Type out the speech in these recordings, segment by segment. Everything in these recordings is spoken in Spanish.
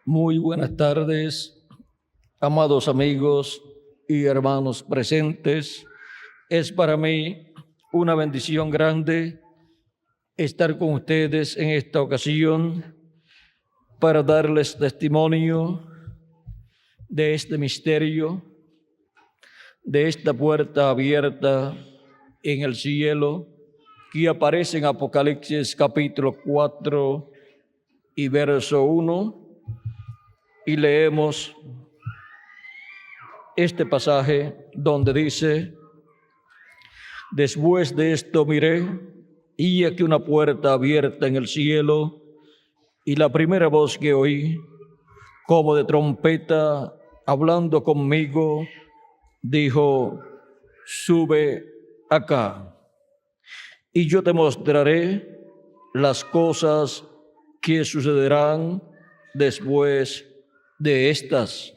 Muy buenas tardes, amados amigos y hermanos presentes. Es para mí una bendición grande estar con ustedes en esta ocasión para darles testimonio de este misterio, de esta puerta abierta en el cielo que aparece en Apocalipsis capítulo 4 y verso 1. Y leemos este pasaje donde dice: después de esto miré, y aquí una puerta abierta en el cielo, y la primera voz que oí, como de trompeta, hablando conmigo, dijo: sube acá, y yo te mostraré las cosas que sucederán después de estas.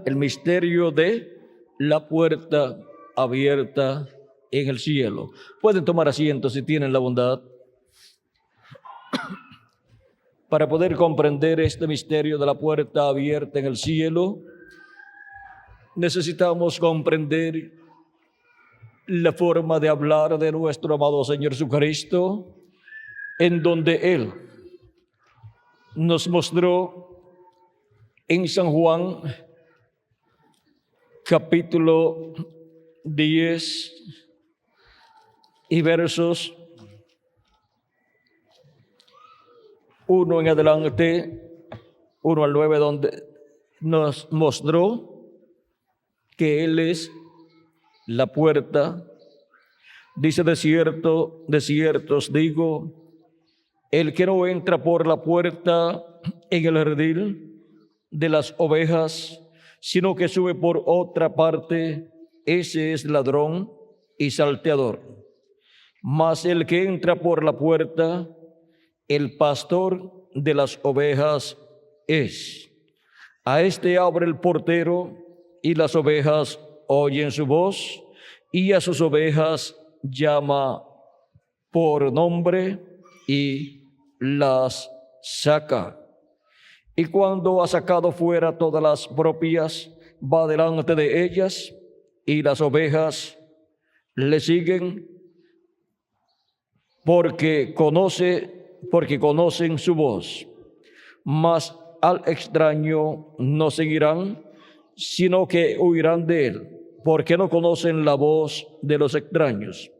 El misterio de la puerta abierta en el cielo. Pueden tomar asiento si tienen la bondad. Para poder comprender este misterio de la puerta abierta en el cielo, necesitamos comprender la forma de hablar de nuestro amado Señor Jesucristo, en donde Él nos mostró en San Juan capítulo 10 y versos 1 en adelante, 1 al 9, donde nos mostró que Él es la puerta. Dice: de cierto os digo, el que no entra por la puerta en el redil de las ovejas, sino que sube por otra parte, ese es ladrón y salteador. Mas el que entra por la puerta, el pastor de las ovejas es. A este abre el portero, y las ovejas oyen su voz, y a sus ovejas llama por nombre y las saca. Y cuando ha sacado fuera todas las propias, va delante de ellas, y las ovejas le siguen porque conocen su voz. Mas al extraño no seguirán, sino que huirán de él, porque no conocen la voz de los extraños.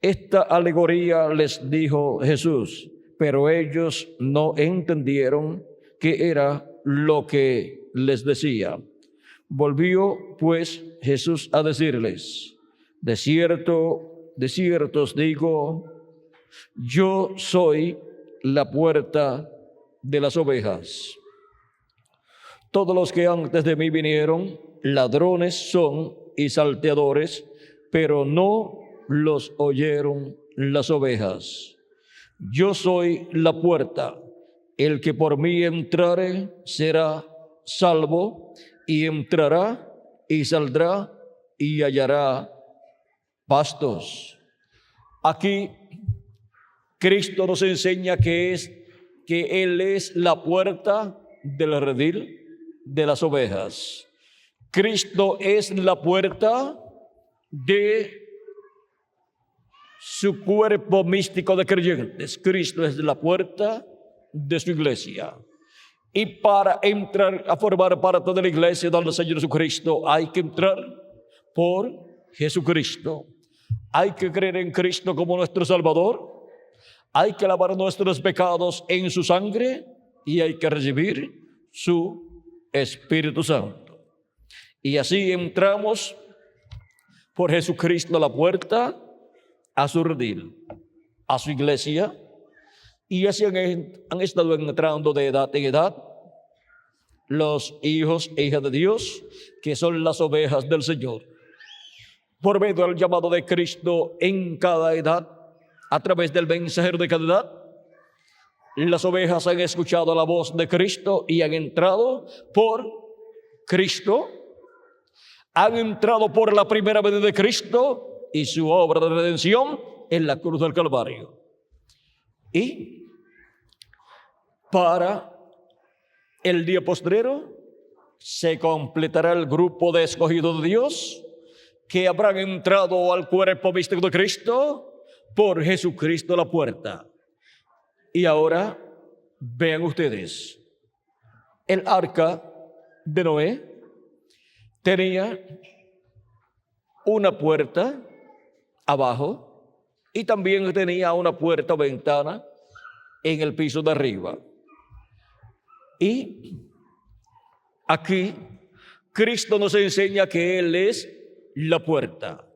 Esta alegoría les dijo Jesús, pero ellos no entendieron qué era lo que les decía. Volvió pues Jesús a decirles: de cierto os digo, yo soy la puerta de las ovejas. Todos los que antes de mí vinieron, ladrones son y salteadores, pero no los oyeron las ovejas. Yo soy la puerta. El que por mí entrare será salvo, y entrará y saldrá y hallará pastos. Aquí Cristo nos enseña que Él es la puerta del redil de las ovejas. Cristo es la puerta de su cuerpo místico de creyentes. Cristo es la puerta de su iglesia. Y para entrar a formar parte de la iglesia del Señor Jesucristo, hay que entrar por Jesucristo. Hay que creer en Cristo como nuestro Salvador. Hay que lavar nuestros pecados en su sangre y hay que recibir su Espíritu Santo. Y así entramos por Jesucristo a la puerta, a su redil, a su iglesia, y así han estado entrando de edad en edad los hijos e hijas de Dios, que son las ovejas del Señor. Por medio del llamado de Cristo en cada edad, a través del mensajero de cada edad, las ovejas han escuchado la voz de Cristo y han entrado por Cristo, han entrado por la primera venida de Cristo y su obra de redención, en la cruz del Calvario. Y para el día postrero se completará el grupo de escogidos de Dios que habrán entrado al cuerpo místico de Cristo por Jesucristo la puerta. Y ahora vean ustedes, el arca de Noé tenía una puerta abajo y también tenía una puerta o ventana en el piso de arriba. Y aquí Cristo nos enseña que Él es la puerta.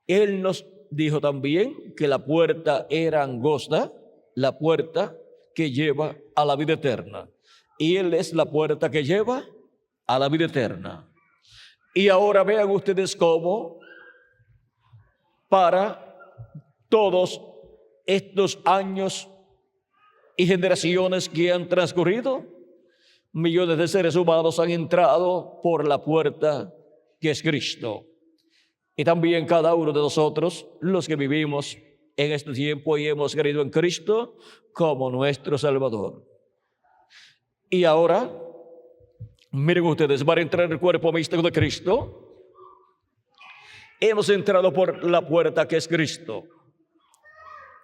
Él nos dijo también que la puerta era angosta, la puerta que lleva a la vida eterna. Y Él es la puerta que lleva a la vida eterna. Y ahora vean ustedes cómo para todos estos años y generaciones que han transcurrido, millones de seres humanos han entrado por la puerta que es Cristo. Y también cada uno de nosotros, los que vivimos en este tiempo y hemos creído en Cristo como nuestro Salvador. Y ahora, miren ustedes, para entrar en el cuerpo místico de Cristo, hemos entrado por la puerta que es Cristo.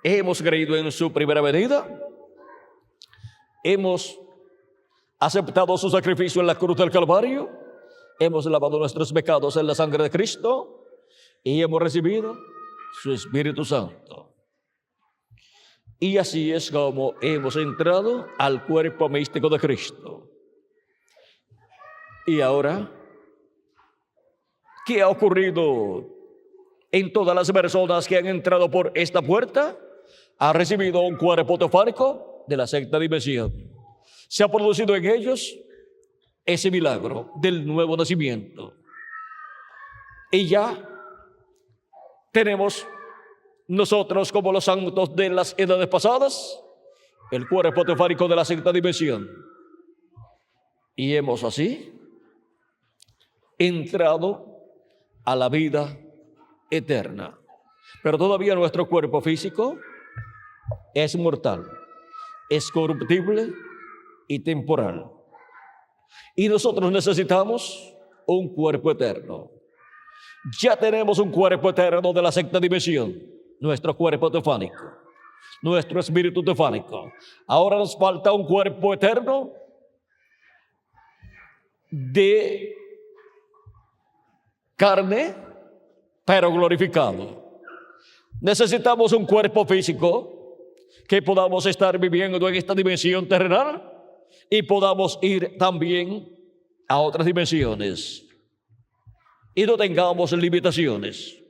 Hemos creído en su primera venida. Hemos aceptado su sacrificio en la cruz del Calvario. Hemos lavado nuestros pecados en la sangre de Cristo. Y hemos recibido su Espíritu Santo. Y así es como hemos entrado al cuerpo místico de Cristo. Y ahora, ¿qué ha ocurrido en todas las personas que han entrado por esta puerta? Ha recibido un cuerpo teofánico de la sexta dimensión. Se ha producido en ellos ese milagro del nuevo nacimiento. Y ya tenemos nosotros, como los santos de las edades pasadas, el cuerpo teofánico de la sexta dimensión. Y hemos así entrado a la vida eterna. Pero todavía nuestro cuerpo físico es mortal, es corruptible y temporal. Y nosotros necesitamos un cuerpo eterno. Ya tenemos un cuerpo eterno de la sexta dimensión, nuestro cuerpo teofánico, nuestro espíritu teofánico. Ahora nos falta un cuerpo eterno de carne, pero glorificado. Necesitamos un cuerpo físico que podamos estar viviendo en esta dimensión terrenal y podamos ir también a otras dimensiones y no tengamos limitaciones.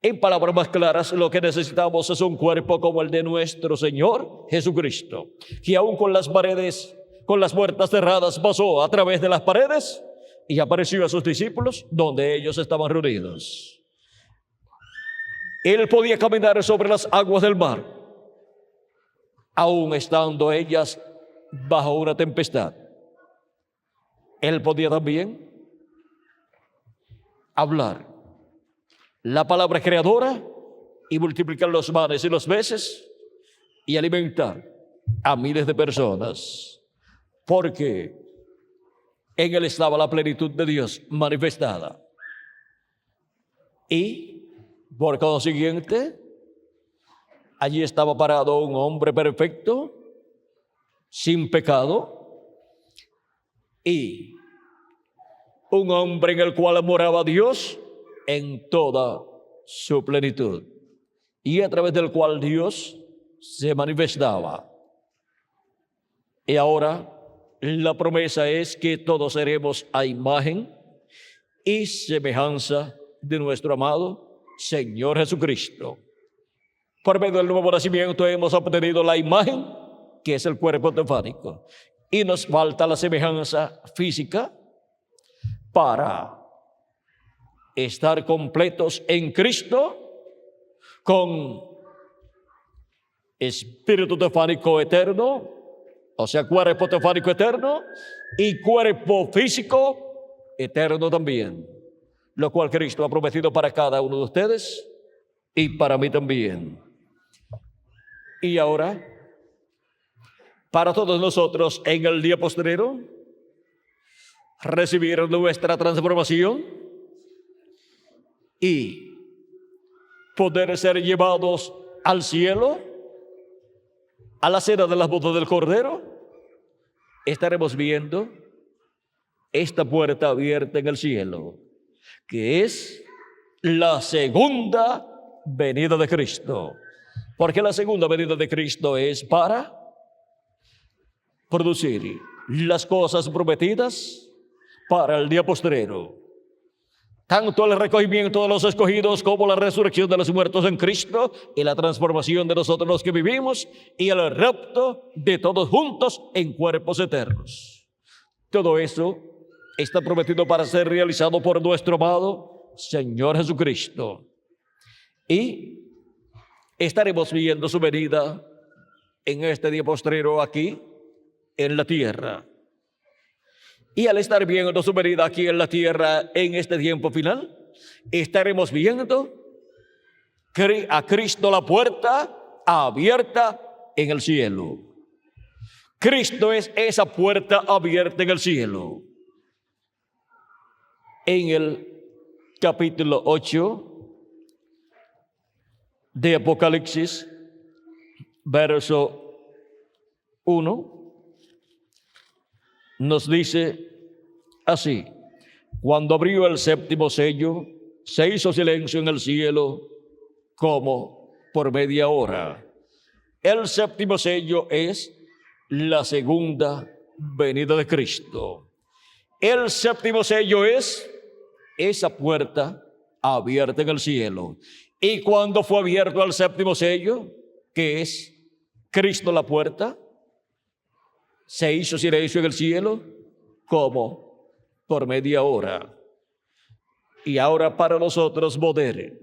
En palabras más claras, lo que necesitamos es un cuerpo como el de nuestro Señor Jesucristo, que aún con las paredes, con las puertas cerradas, pasó a través de las paredes y apareció a sus discípulos donde ellos estaban reunidos. Él podía caminar sobre las aguas del mar, aún estando ellas bajo una tempestad. Él podía también hablar la palabra creadora y multiplicar los manes y los peces y alimentar a miles de personas, porque en él estaba la plenitud de Dios manifestada. Y por consiguiente, allí estaba parado un hombre perfecto, sin pecado, y un hombre en el cual moraba Dios en toda su plenitud, y a través del cual Dios se manifestaba. Y ahora la promesa es que todos seremos a imagen y semejanza de nuestro amado Señor Jesucristo. Por medio del nuevo nacimiento hemos obtenido la imagen, que es el cuerpo teofánico, y nos falta la semejanza física para estar completos en Cristo con espíritu teofánico eterno, o sea, cuerpo teofánico eterno y cuerpo físico eterno también, lo cual Cristo ha prometido para cada uno de ustedes y para mí también. Y ahora, para todos nosotros en el día postrero, recibir nuestra transformación y poder ser llevados al cielo, a la cena de las bodas del Cordero, estaremos viendo esta puerta abierta en el cielo, que es la segunda venida de Cristo. Porque la segunda venida de Cristo es para producir las cosas prometidas para el día postrero. Tanto el recogimiento de los escogidos como la resurrección de los muertos en Cristo y la transformación de nosotros los que vivimos y el rapto de todos juntos en cuerpos eternos. Todo eso está prometido para ser realizado por nuestro amado Señor Jesucristo. Y estaremos viendo su venida en este día postrero aquí en la tierra. Y al estar viendo su venida aquí en la tierra en este tiempo final, estaremos viendo a Cristo la puerta abierta en el cielo. Cristo es esa puerta abierta en el cielo. En el capítulo 8 de Apocalipsis, verso 1, nos dice así: cuando abrió el séptimo sello, se hizo silencio en el cielo como por media hora. El séptimo sello es la segunda venida de Cristo. El séptimo sello es esa puerta abierta en el cielo. Y cuando fue abierto el séptimo sello, que es Cristo la puerta, se hizo silencio en el cielo como por media hora. Y ahora para nosotros poder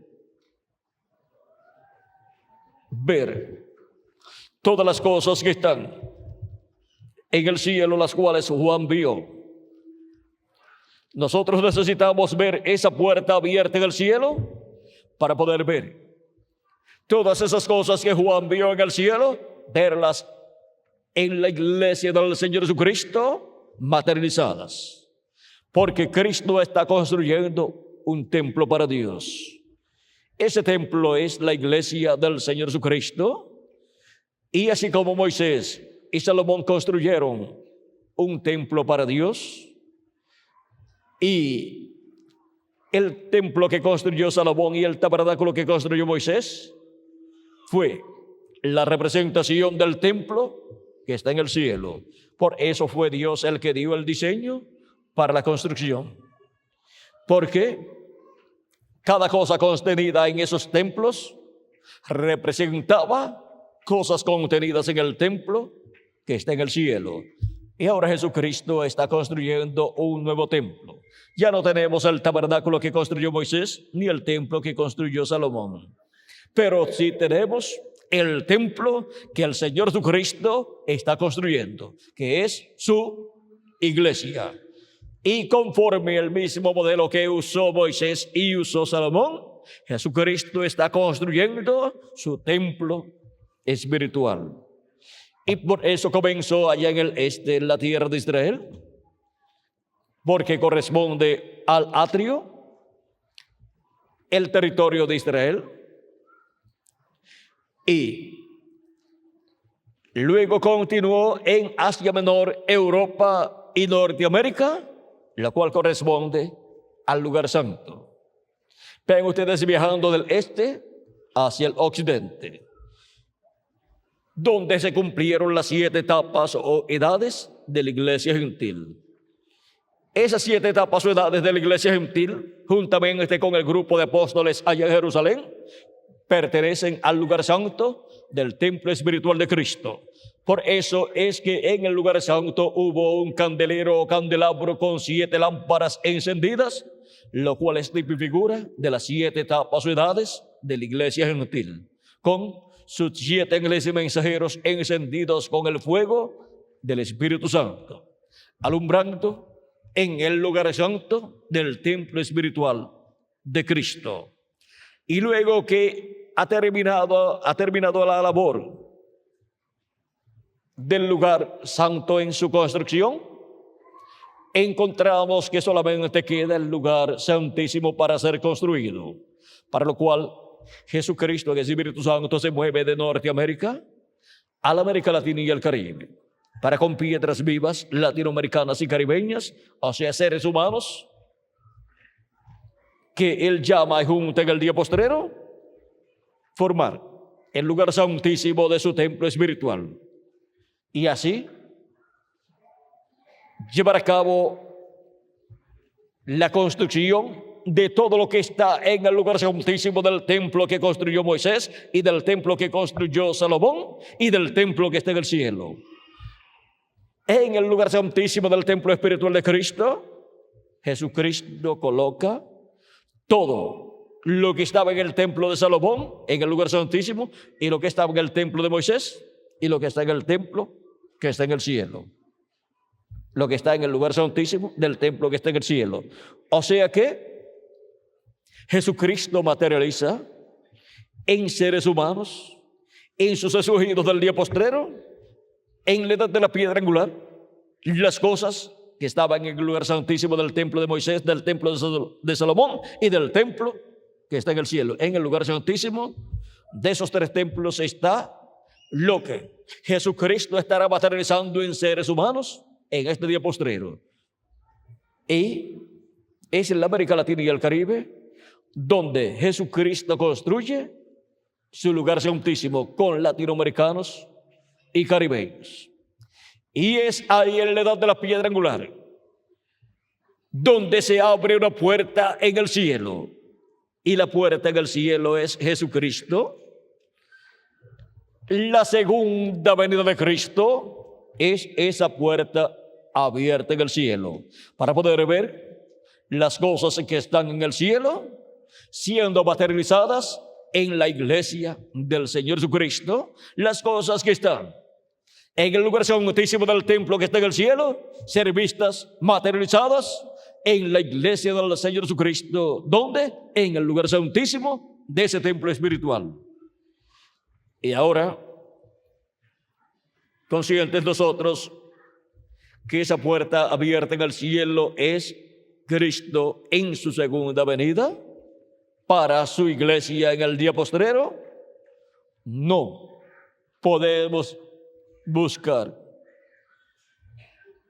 ver todas las cosas que están en el cielo, las cuales Juan vio. Nosotros necesitamos ver esa puerta abierta en el cielo para poder ver todas esas cosas que Juan vio en el cielo, verlas en la iglesia del Señor Jesucristo materializadas. Porque Cristo está construyendo un templo para Dios. Ese templo es la iglesia del Señor Jesucristo. Y así como Moisés y Salomón construyeron un templo para Dios, y el templo que construyó Salomón y el tabernáculo que construyó Moisés fue la representación del templo que está en el cielo. Por eso fue Dios el que dio el diseño para la construcción. Porque cada cosa contenida en esos templos representaba cosas contenidas en el templo que está en el cielo. Y ahora Jesucristo está construyendo un nuevo templo. Ya no tenemos el tabernáculo que construyó Moisés ni el templo que construyó Salomón. Pero sí tenemos el templo que el Señor Jesucristo está construyendo, que es su iglesia. Y conforme el mismo modelo que usó Moisés y usó Salomón, Jesucristo está construyendo su templo espiritual. Y por eso comenzó allá en el este, en la tierra de Israel, porque corresponde al atrio, el territorio de Israel. Y luego continuó en Asia Menor, Europa y Norteamérica, la cual corresponde al lugar santo. Ven ustedes viajando del este hacia el occidente, donde se cumplieron las 7 etapas o edades de la iglesia gentil. Esas 7 etapas o edades de la iglesia gentil, juntamente con el grupo de apóstoles allá en Jerusalén, pertenecen al lugar santo del templo espiritual de Cristo. Por eso es que en el lugar santo hubo un candelero o candelabro con 7 lámparas encendidas, lo cual es figura de las 7 etapas o edades de la iglesia gentil, con sus 7 ángeles y mensajeros encendidos con el fuego del Espíritu Santo, alumbrando en el lugar santo del templo espiritual de Cristo. Y luego que ha terminado la labor del lugar santo en su construcción, encontramos que solamente queda el lugar santísimo para ser construido, para lo cual Jesucristo, el Espíritu Santo, se mueve de Norteamérica a la América Latina y el Caribe, para con piedras vivas latinoamericanas y caribeñas, o sea, seres humanos, que Él llama junto en el día postrero, formar el lugar santísimo de su templo espiritual. Y así llevar a cabo la construcción de todo lo que está en el lugar santísimo del templo que construyó Moisés y del templo que construyó Salomón y del templo que está en el cielo. En el lugar santísimo del templo espiritual de Cristo, Jesucristo coloca todo lo que estaba en el templo de Salomón, en el lugar santísimo, y lo que estaba en el templo de Moisés, y lo que está en el templo que está en el cielo. Lo que está en el lugar santísimo del templo que está en el cielo. O sea que Jesucristo materializa en seres humanos, en sus escogidos del día postrero, en la edad de la piedra angular, las cosas que estaban en el lugar santísimo del templo de Moisés, del templo de Salomón y del templo que está en el cielo. En el lugar santísimo de esos tres templos está lo que Jesucristo estará materializando en seres humanos en este día postrero. Y es en la América Latina y el Caribe donde Jesucristo construye su lugar santísimo con latinoamericanos y caribeños. Y es ahí en la edad de la piedra angular donde se abre una puerta en el cielo. Y la puerta en el cielo es Jesucristo. La segunda venida de Cristo es esa puerta abierta en el cielo, para poder ver las cosas que están en el cielo siendo materializadas en la iglesia del Señor Jesucristo, las cosas que están en el lugar santísimo del templo que está en el cielo, ser vistas, materializadas en la iglesia del Señor Jesucristo. ¿Dónde? En el lugar santísimo de ese templo espiritual. Y ahora, conscientes nosotros que esa puerta abierta en el cielo es Cristo en su segunda venida para su iglesia en el día postrero, no podemos buscar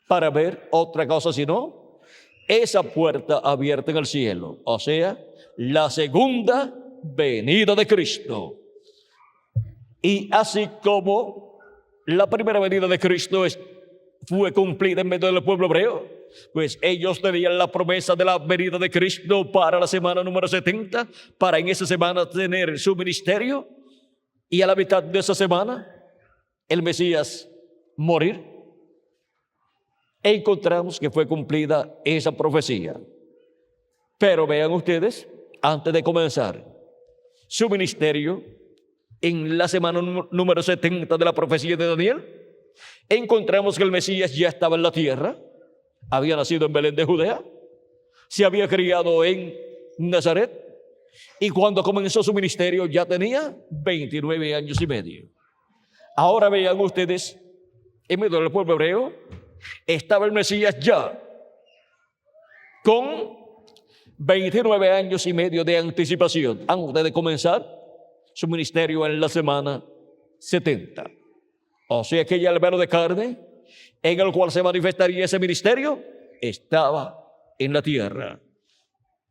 para ver otra cosa sino esa puerta abierta en el cielo, o sea, la segunda venida de Cristo. Y así como la primera venida de Cristo fue cumplida en medio del pueblo hebreo, pues ellos tenían la promesa de la venida de Cristo para la semana número 70, para en esa semana tener su ministerio, y a la mitad de esa semana el Mesías morir. Encontramos que fue cumplida esa profecía. Pero vean ustedes, antes de comenzar su ministerio, en la semana número 70 de la profecía de Daniel, encontramos que el Mesías ya estaba en la tierra, había nacido en Belén de Judea, se había criado en Nazaret, y cuando comenzó su ministerio ya tenía 29 años y medio. Ahora vean ustedes, en medio del pueblo hebreo, estaba el Mesías ya con 29 años y medio de anticipación antes de comenzar su ministerio en la semana 70. O sea que ya el verbo de carne en el cual se manifestaría ese ministerio estaba en la tierra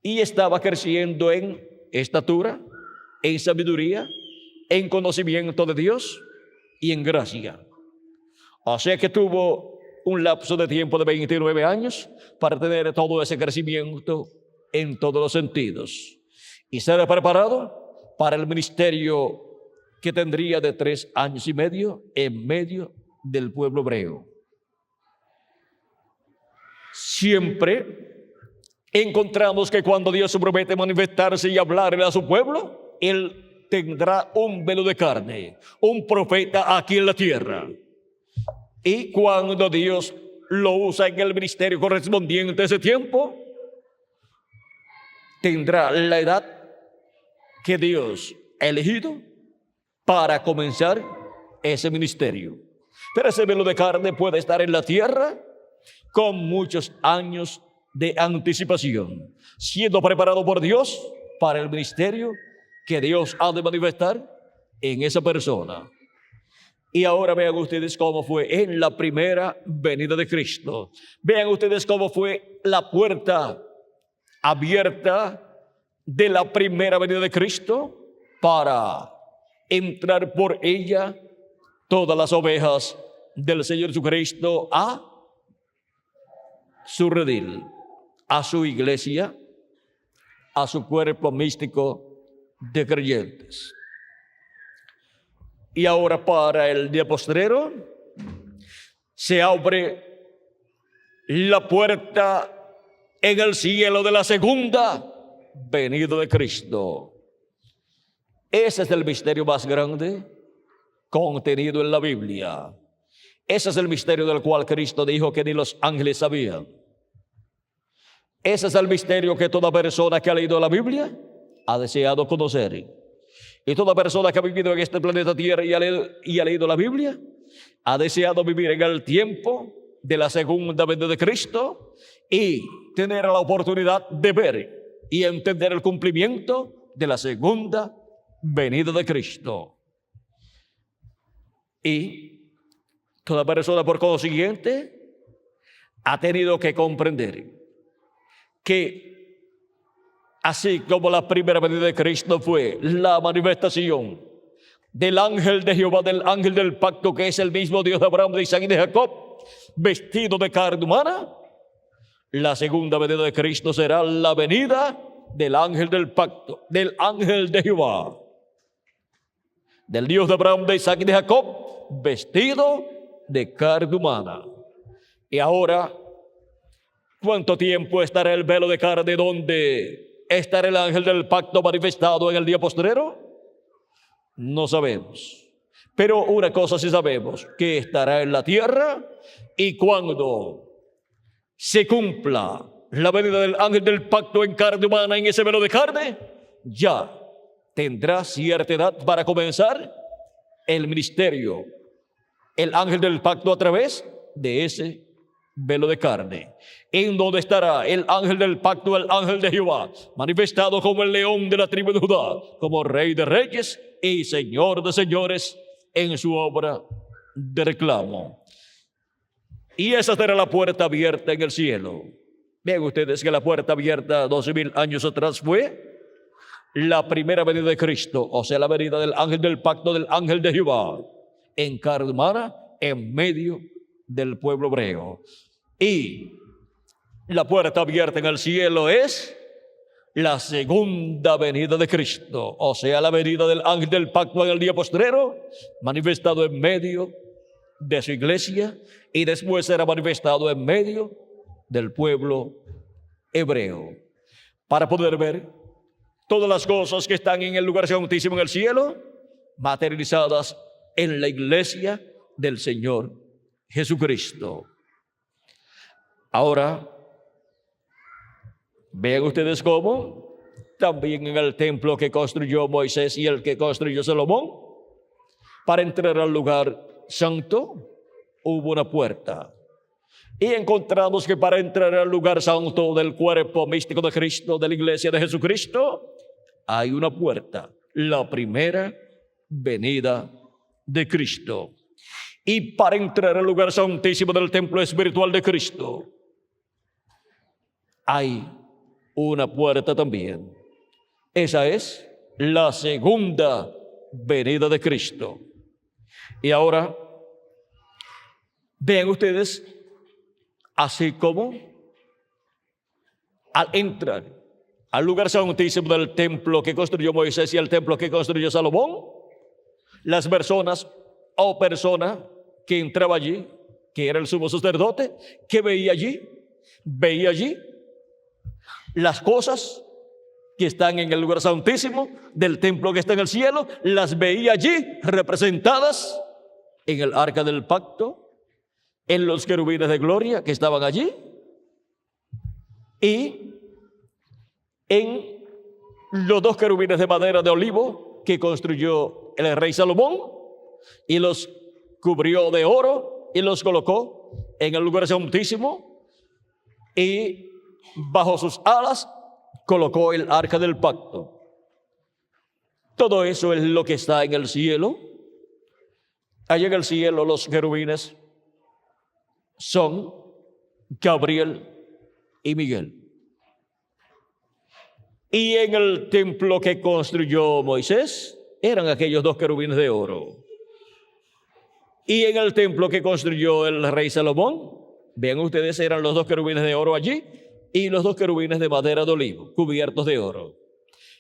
y estaba creciendo en estatura, en sabiduría, en conocimiento de Dios y en gracia. O sea que tuvo un lapso de tiempo de 29 años para tener todo ese crecimiento en todos los sentidos y ser preparado para el ministerio que tendría de 3 años y medio en medio del pueblo hebreo. Siempre encontramos que cuando Dios se promete manifestarse y hablarle a su pueblo, Él tendrá un velo de carne, un profeta aquí en la tierra. Y cuando Dios lo usa en el ministerio correspondiente a ese tiempo, tendrá la edad que Dios ha elegido para comenzar ese ministerio. Pero ese velo de carne puede estar en la tierra con muchos años de anticipación, siendo preparado por Dios para el ministerio que Dios ha de manifestar en esa persona. Y ahora vean ustedes cómo fue en la primera venida de Cristo. Vean ustedes cómo fue la puerta abierta de la primera venida de Cristo para entrar por ella todas las ovejas del Señor Jesucristo a su redil, a su iglesia, a su cuerpo místico de creyentes. Y ahora para el día postrero se abre la puerta en el cielo de la segunda venida de Cristo. Ese es el misterio más grande contenido en la Biblia. Ese es el misterio del cual Cristo dijo que ni los ángeles sabían. Ese es el misterio que toda persona que ha leído la Biblia ha deseado conocer. Y toda persona que ha vivido en este planeta Tierra y ha leído la Biblia ha deseado vivir en el tiempo de la segunda venida de Cristo y tener la oportunidad de ver y entender el cumplimiento de la segunda venida de Cristo. Y toda persona, por consiguiente, ha tenido que comprender que así como la primera venida de Cristo fue la manifestación del ángel de Jehová, del ángel del pacto, que es el mismo Dios de Abraham, de Isaac y de Jacob, vestido de carne humana, la segunda venida de Cristo será la venida del ángel del pacto, del ángel de Jehová, del Dios de Abraham, de Isaac y de Jacob, vestido de carne humana. Y ahora, ¿cuánto tiempo estará el velo de carne donde estará el ángel del pacto manifestado en el día postrero? No sabemos. Pero una cosa sí sabemos, que estará en la tierra, y cuando se cumpla la venida del ángel del pacto en carne humana, en ese velo de carne, ya tendrá cierta edad para comenzar el ministerio, el ángel del pacto a través de ese velo de carne, en donde estará el ángel del pacto, el ángel de Jehová, manifestado como el león de la tribu de Judá, como rey de reyes y señor de señores en su obra de reclamo. Y esa será la puerta abierta en el cielo. Vean ustedes que la puerta abierta 12,000 años atrás fue la primera venida de Cristo, o sea, la venida del ángel del pacto, del ángel de Jehová, en carne humana, en medio del pueblo hebreo. Y la puerta abierta en el cielo es la segunda venida de Cristo, o sea, la venida del ángel del pacto en el día postrero, manifestado en medio de su iglesia, y después será manifestado en medio del pueblo hebreo, para poder ver todas las cosas que están en el lugar santísimo en el cielo, materializadas en la iglesia del Señor Jesucristo. Ahora, vean ustedes cómo también en el templo que construyó Moisés y el que construyó Salomón, para entrar al lugar santo hubo una puerta. Y encontramos que para entrar al lugar santo del cuerpo místico de Cristo, de la iglesia de Jesucristo, hay una puerta, la primera venida de Cristo. Y para entrar al lugar santísimo del templo espiritual de Cristo, hay una puerta también. Esa es la segunda venida de Cristo. Y ahora, vean ustedes, así como al entrar al lugar santísimo del templo que construyó Moisés y el templo que construyó Salomón, las personas o persona que entraba allí, que era el sumo sacerdote, que veía allí las cosas que están en el lugar santísimo del templo que está en el cielo, las veía allí representadas en el arca del pacto, en los querubines de gloria que estaban allí, y en los 2 querubines de madera de olivo que construyó el rey Salomón, y los cubrió de oro y los colocó en el lugar santísimo, y bajo sus alas colocó el arca del pacto. Todo eso es lo que está en el cielo. Allá en el cielo los querubines son Gabriel y Miguel. Y en el templo que construyó Moisés eran aquellos dos querubines de oro. Y en el templo que construyó el rey Salomón, vean ustedes, eran los dos querubines de oro allí y los dos querubines de madera de olivo, cubiertos de oro.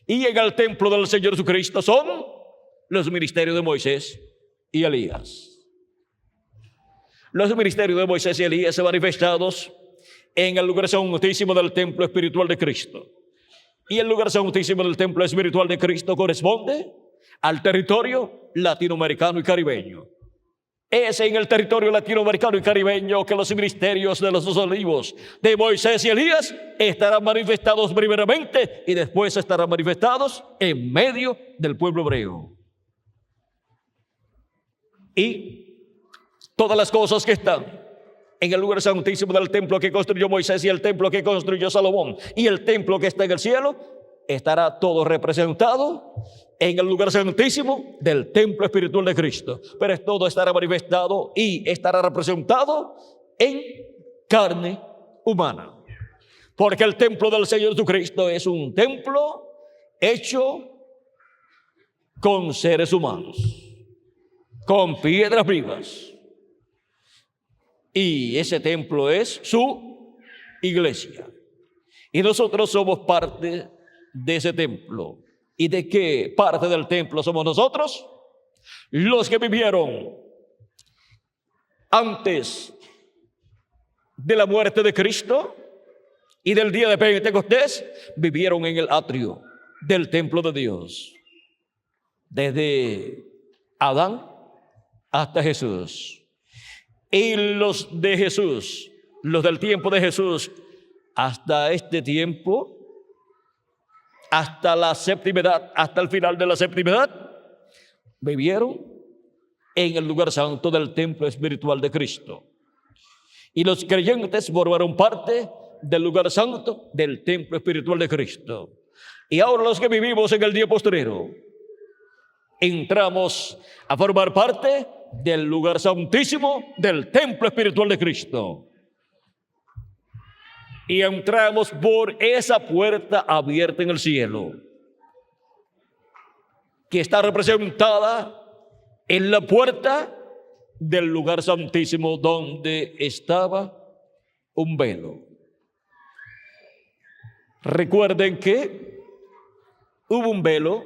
Y en el templo del Señor Jesucristo son los ministerios de Moisés y Elías. Los ministerios de Moisés y Elías son manifestados en el lugar santísimo del templo espiritual de Cristo. Y el lugar santísimo del templo espiritual de Cristo corresponde al territorio latinoamericano y caribeño. Es en el territorio latinoamericano y caribeño que los ministerios de los dos olivos de Moisés y Elías estarán manifestados primeramente y después estarán manifestados en medio del pueblo hebreo. Y todas las cosas que están en el lugar santísimo del templo que construyó Moisés y el templo que construyó Salomón y el templo que está en el cielo, estará todo representado en el lugar santísimo del templo espiritual de Cristo. Pero todo estará manifestado y estará representado en carne humana. Porque el templo del Señor Jesucristo es un templo hecho con seres humanos, con piedras vivas. Y ese templo es su iglesia. Y nosotros somos parte de ese templo. ¿Y de qué parte del templo somos nosotros? Los que vivieron antes de la muerte de Cristo y del día de Pentecostés, vivieron en el atrio del templo de Dios. Desde Adán hasta Jesús. Y los de Jesús, los del tiempo de Jesús, hasta este tiempo, hasta la séptima edad, hasta el final de la séptima edad, vivieron en el lugar santo del templo espiritual de Cristo. Y los creyentes formaron parte del lugar santo del templo espiritual de Cristo. Y ahora los que vivimos en el día postrero, entramos a formar parte del lugar santísimo del templo espiritual de Cristo. Y entramos por esa puerta abierta en el cielo, que está representada en la puerta del lugar santísimo, donde estaba un velo. Recuerden que hubo un velo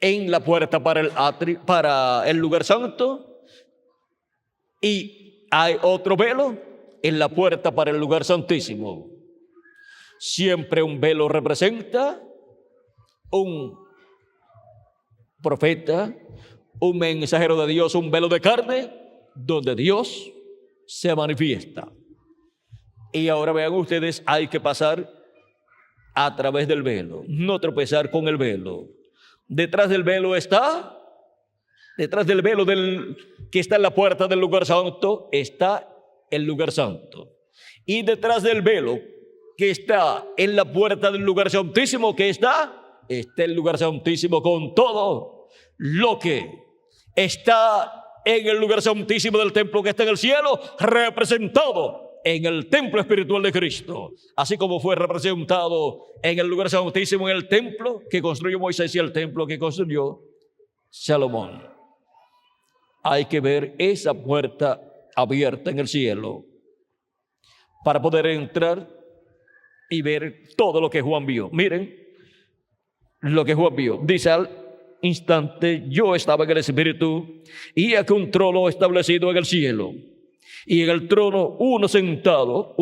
en la puerta para el atrio, para el lugar santo, y hay otro velo en la puerta para el lugar santísimo. Siempre un velo representa un profeta, un mensajero de Dios, un velo de carne, donde Dios se manifiesta. Y ahora vean ustedes, hay que pasar a través del velo, no tropezar con el velo. Detrás del velo que está en la puerta del lugar santo, está el lugar santo. Y detrás del velo que está en la puerta del lugar santísimo, que está el lugar santísimo con todo lo que está en el lugar santísimo del templo que está en el cielo, representado en el templo espiritual de Cristo, así como fue representado en el lugar santísimo en el templo que construyó Moisés y el templo que construyó Salomón. Hay que ver esa puerta abierta en el cielo para poder entrar y ver todo lo que Juan vio. Miren lo que Juan vio. Dice: al instante yo estaba en el Espíritu, y aquí un trono establecido en el cielo, y en el trono uno sentado.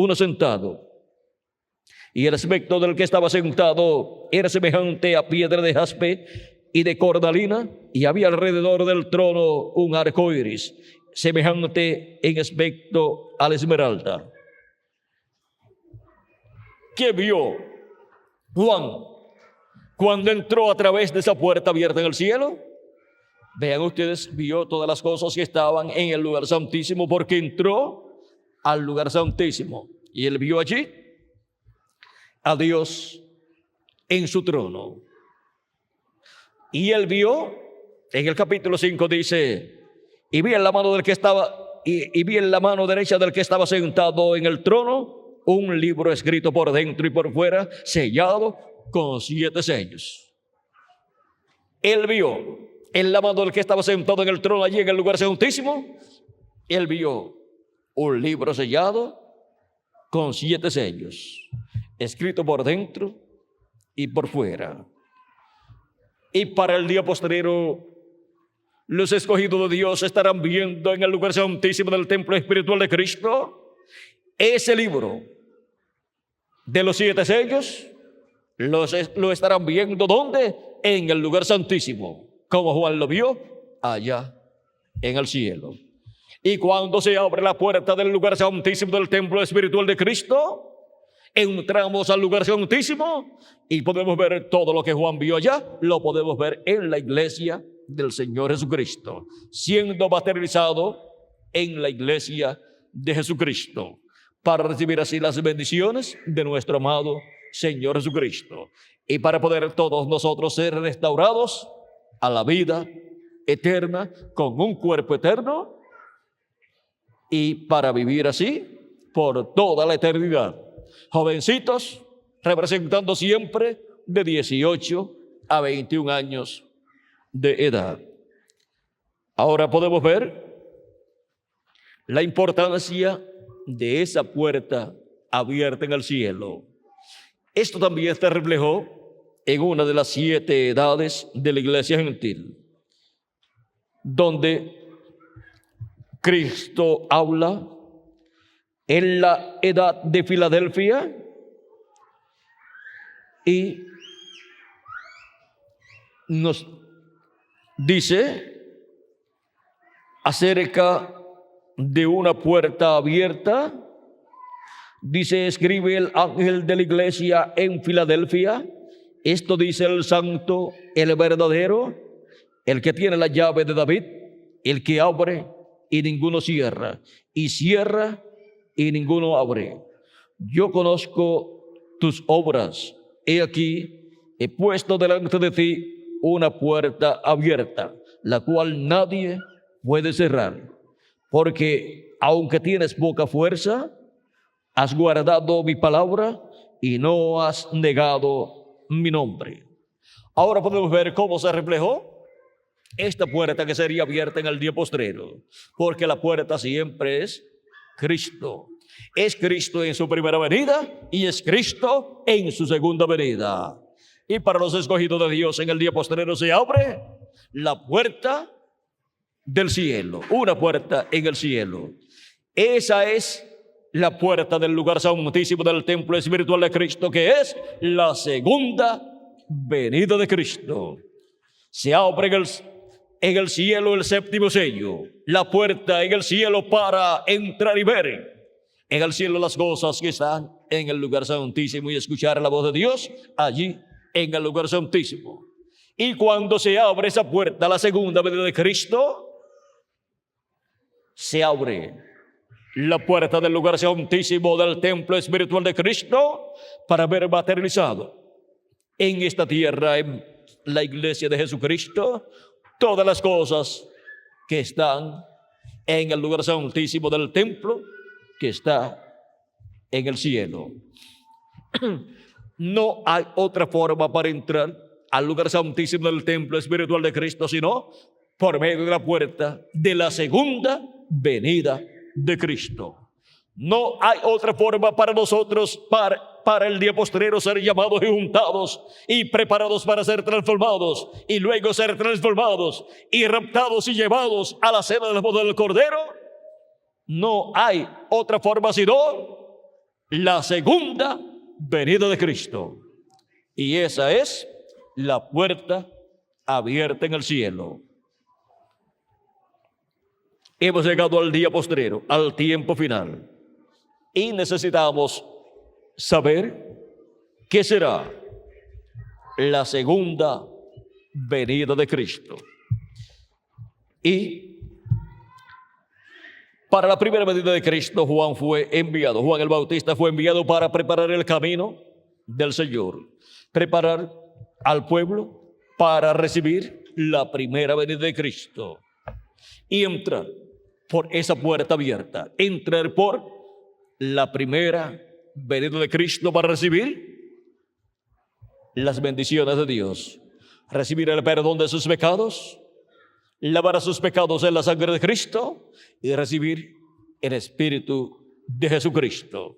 Y el aspecto del que estaba sentado era semejante a piedra de jaspe y de cornalina, y había alrededor del trono un arco iris, semejante en aspecto a la esmeralda. ¿Qué vio Juan cuando entró a través de esa puerta abierta en el cielo? Vean ustedes, vio todas las cosas que estaban en el lugar santísimo, porque entró al lugar santísimo y él vio allí a Dios en su trono. Y él vio, en el capítulo 5 dice, y vi en la mano del que estaba, y vi en la mano derecha del que estaba sentado en el trono un libro escrito por dentro y por fuera, sellado con 7 sellos. Él vio en la mano del que estaba sentado en el trono allí en el lugar santísimo, él vio un libro sellado con 7 sellos, escrito por dentro y por fuera. Y para el día postrero, los escogidos de Dios estarán viendo en el lugar santísimo del templo espiritual de Cristo ese libro de los 7 sellos. Lo estarán viendo ¿dónde? En el lugar santísimo, como Juan lo vio allá en el cielo. Y cuando se abre la puerta del lugar santísimo del templo espiritual de Cristo, entramos al lugar santísimo y podemos ver todo lo que Juan vio allá, lo podemos ver en la iglesia del Señor Jesucristo, siendo materializado en la iglesia de Jesucristo, para recibir así las bendiciones de nuestro amado Señor Jesucristo, y para poder todos nosotros ser restaurados a la vida eterna con un cuerpo eterno, y para vivir así por toda la eternidad. Jovencitos, representando siempre de 18 a 21 años de edad. Ahora podemos ver la importancia de esa puerta abierta en el cielo. Esto también se reflejó en una de las 7 edades de la iglesia gentil, donde Cristo habla en la edad de Filadelfia y nos dice acerca de una puerta abierta. Dice, escribe el ángel de la iglesia en Filadelfia, esto dice el santo, el verdadero, el que tiene la llave de David, el que abre y ninguno cierra, y cierra y ninguno abre. Yo conozco tus obras, he aquí, he puesto delante de ti una puerta abierta, la cual nadie puede cerrar, porque aunque tienes poca fuerza, has guardado mi palabra y no has negado mi nombre. Ahora podemos ver cómo se reflejó esta puerta que sería abierta en el día postrero, porque la puerta siempre es Cristo. Es Cristo en su primera venida y es Cristo en su segunda venida. Y para los escogidos de Dios en el día postrero se abre la puerta del cielo, una puerta en el cielo. Esa es la puerta del lugar santísimo del templo espiritual de Cristo, que es la segunda venida de Cristo. Se abre en el cielo el séptimo sello, la puerta en el cielo para entrar y ver en el cielo las cosas que están en el lugar santísimo y escuchar la voz de Dios allí en el lugar santísimo. Y cuando se abre esa puerta, la segunda venida de Cristo, se abre la puerta del lugar santísimo del templo espiritual de Cristo para ver materializado en esta tierra, en la iglesia de Jesucristo, todas las cosas que están en el lugar santísimo del templo que está en el cielo. No hay otra forma para entrar al lugar santísimo del templo espiritual de Cristo sino por medio de la puerta de la segunda venida de Cristo. No hay otra forma para nosotros para el día postrero ser llamados y juntados y preparados para ser transformados y luego ser transformados y raptados y llevados a la cena del boda del Cordero. No hay otra forma sino la segunda venida de Cristo. Y esa es la puerta abierta en el cielo. Hemos llegado al día postrero, al tiempo final. Y necesitamos saber qué será la segunda venida de Cristo. Y para la primera venida de Cristo, Juan el Bautista fue enviado para preparar el camino del Señor, preparar al pueblo para recibir la primera venida de Cristo y entrar por esa puerta abierta, entrar por la primera venida de Cristo para recibir las bendiciones de Dios, recibir el perdón de sus pecados, lavar sus pecados en la sangre de Cristo y recibir el Espíritu de Jesucristo.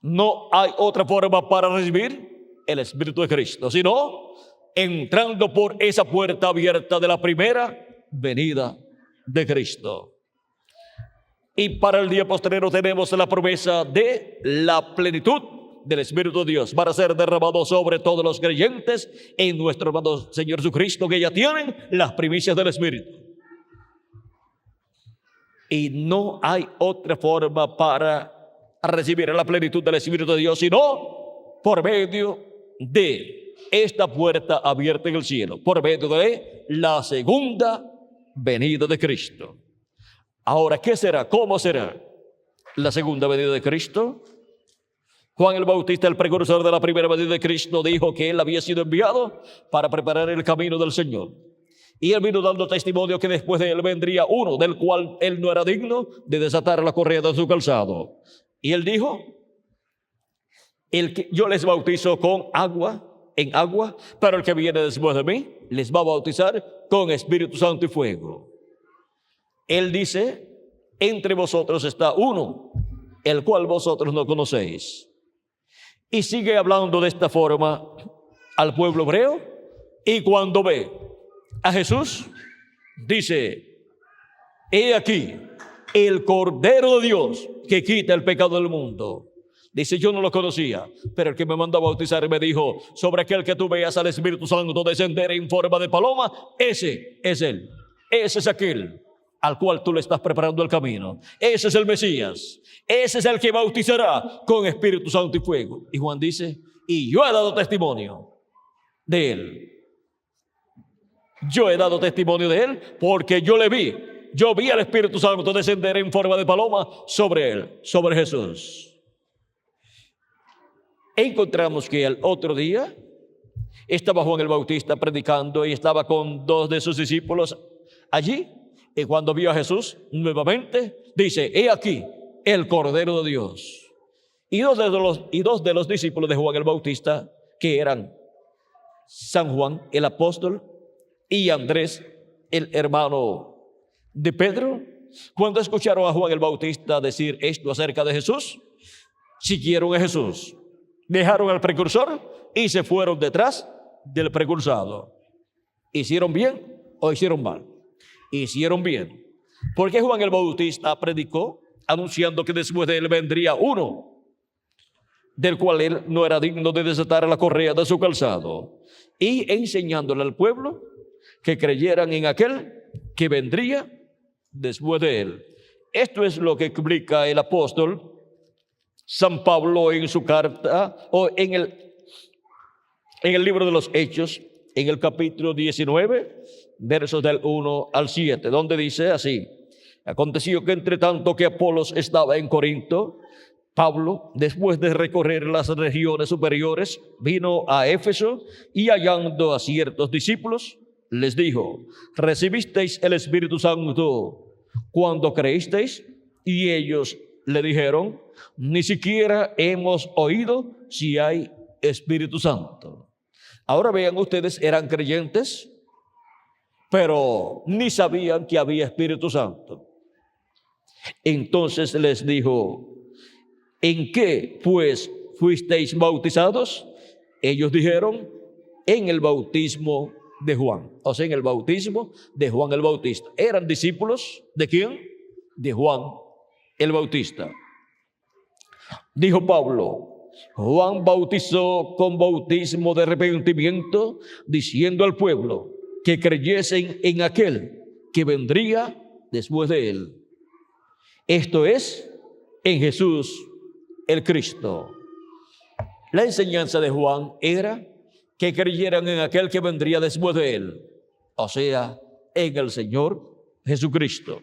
No hay otra forma para recibir el Espíritu de Cristo, sino entrando por esa puerta abierta de la primera venida de Cristo. Y para el día postrero tenemos la promesa de la plenitud del Espíritu de Dios para ser derramado sobre todos los creyentes en nuestro amado Señor Jesucristo, que ya tienen las primicias del Espíritu. Y no hay otra forma para recibir la plenitud del Espíritu de Dios, sino por medio de esta puerta abierta en el cielo, por medio de la segunda venida de Cristo. Ahora, ¿qué será? ¿Cómo será la segunda venida de Cristo? Juan el Bautista, el precursor de la primera venida de Cristo, dijo que él había sido enviado para preparar el camino del Señor. Y él vino dando testimonio que después de él vendría uno del cual él no era digno de desatar la correa de su calzado. Y él dijo, yo les bautizo en agua, pero el que viene después de mí les va a bautizar con Espíritu Santo y fuego. Él dice, entre vosotros está uno, el cual vosotros no conocéis. Y sigue hablando de esta forma al pueblo hebreo, y cuando ve a Jesús, dice, he aquí el Cordero de Dios que quita el pecado del mundo. Dice, yo no lo conocía, pero el que me mandó a bautizar me dijo, sobre aquel que tú veas al Espíritu Santo descender en forma de paloma, ese es él, ese es aquel al cual tú le estás preparando el camino. Ese es el Mesías, ese es el que bautizará con Espíritu Santo y fuego. Y Juan dice, y yo he dado testimonio de él. Yo he dado testimonio de él porque yo le vi. Yo vi al Espíritu Santo descender en forma de paloma sobre él, sobre Jesús. Encontramos que el otro día estaba Juan el Bautista predicando y estaba con dos de sus discípulos allí. Y cuando vio a Jesús nuevamente, dice, he aquí el Cordero de Dios. Y dos de los discípulos de Juan el Bautista, que eran San Juan el apóstol y Andrés el hermano de Pedro, cuando escucharon a Juan el Bautista decir esto acerca de Jesús, siguieron a Jesús, dejaron al precursor y se fueron detrás del precursado. ¿Hicieron bien o hicieron mal? Hicieron bien, porque Juan el Bautista predicó anunciando que después de él vendría uno del cual él no era digno de desatar la correa de su calzado, y enseñándole al pueblo que creyeran en aquel que vendría después de él. Esto es lo que explica el apóstol San Pablo en su carta, o en el libro de los Hechos, en el capítulo 19, versos del 1 al 7, donde dice así: aconteció que entre tanto que Apolos estaba en Corinto, Pablo, después de recorrer las regiones superiores, vino a Éfeso y hallando a ciertos discípulos, les dijo: ¿recibisteis el Espíritu Santo cuando creísteis? Y ellos le dijeron: ni siquiera hemos oído si hay Espíritu Santo. Ahora vean ustedes, eran creyentes, pero ni sabían que había Espíritu Santo. Entonces les dijo: ¿en qué pues fuisteis bautizados? Ellos dijeron: en el bautismo de Juan. O sea, en el bautismo de Juan el Bautista. ¿Eran discípulos de quién? De Juan el Bautista. Dijo Pablo: Juan bautizó con bautismo de arrepentimiento, diciendo al pueblo que creyesen en aquel que vendría después de él. Esto es, en Jesús el Cristo. La enseñanza de Juan era que creyeran en aquel que vendría después de él, o sea, en el Señor Jesucristo.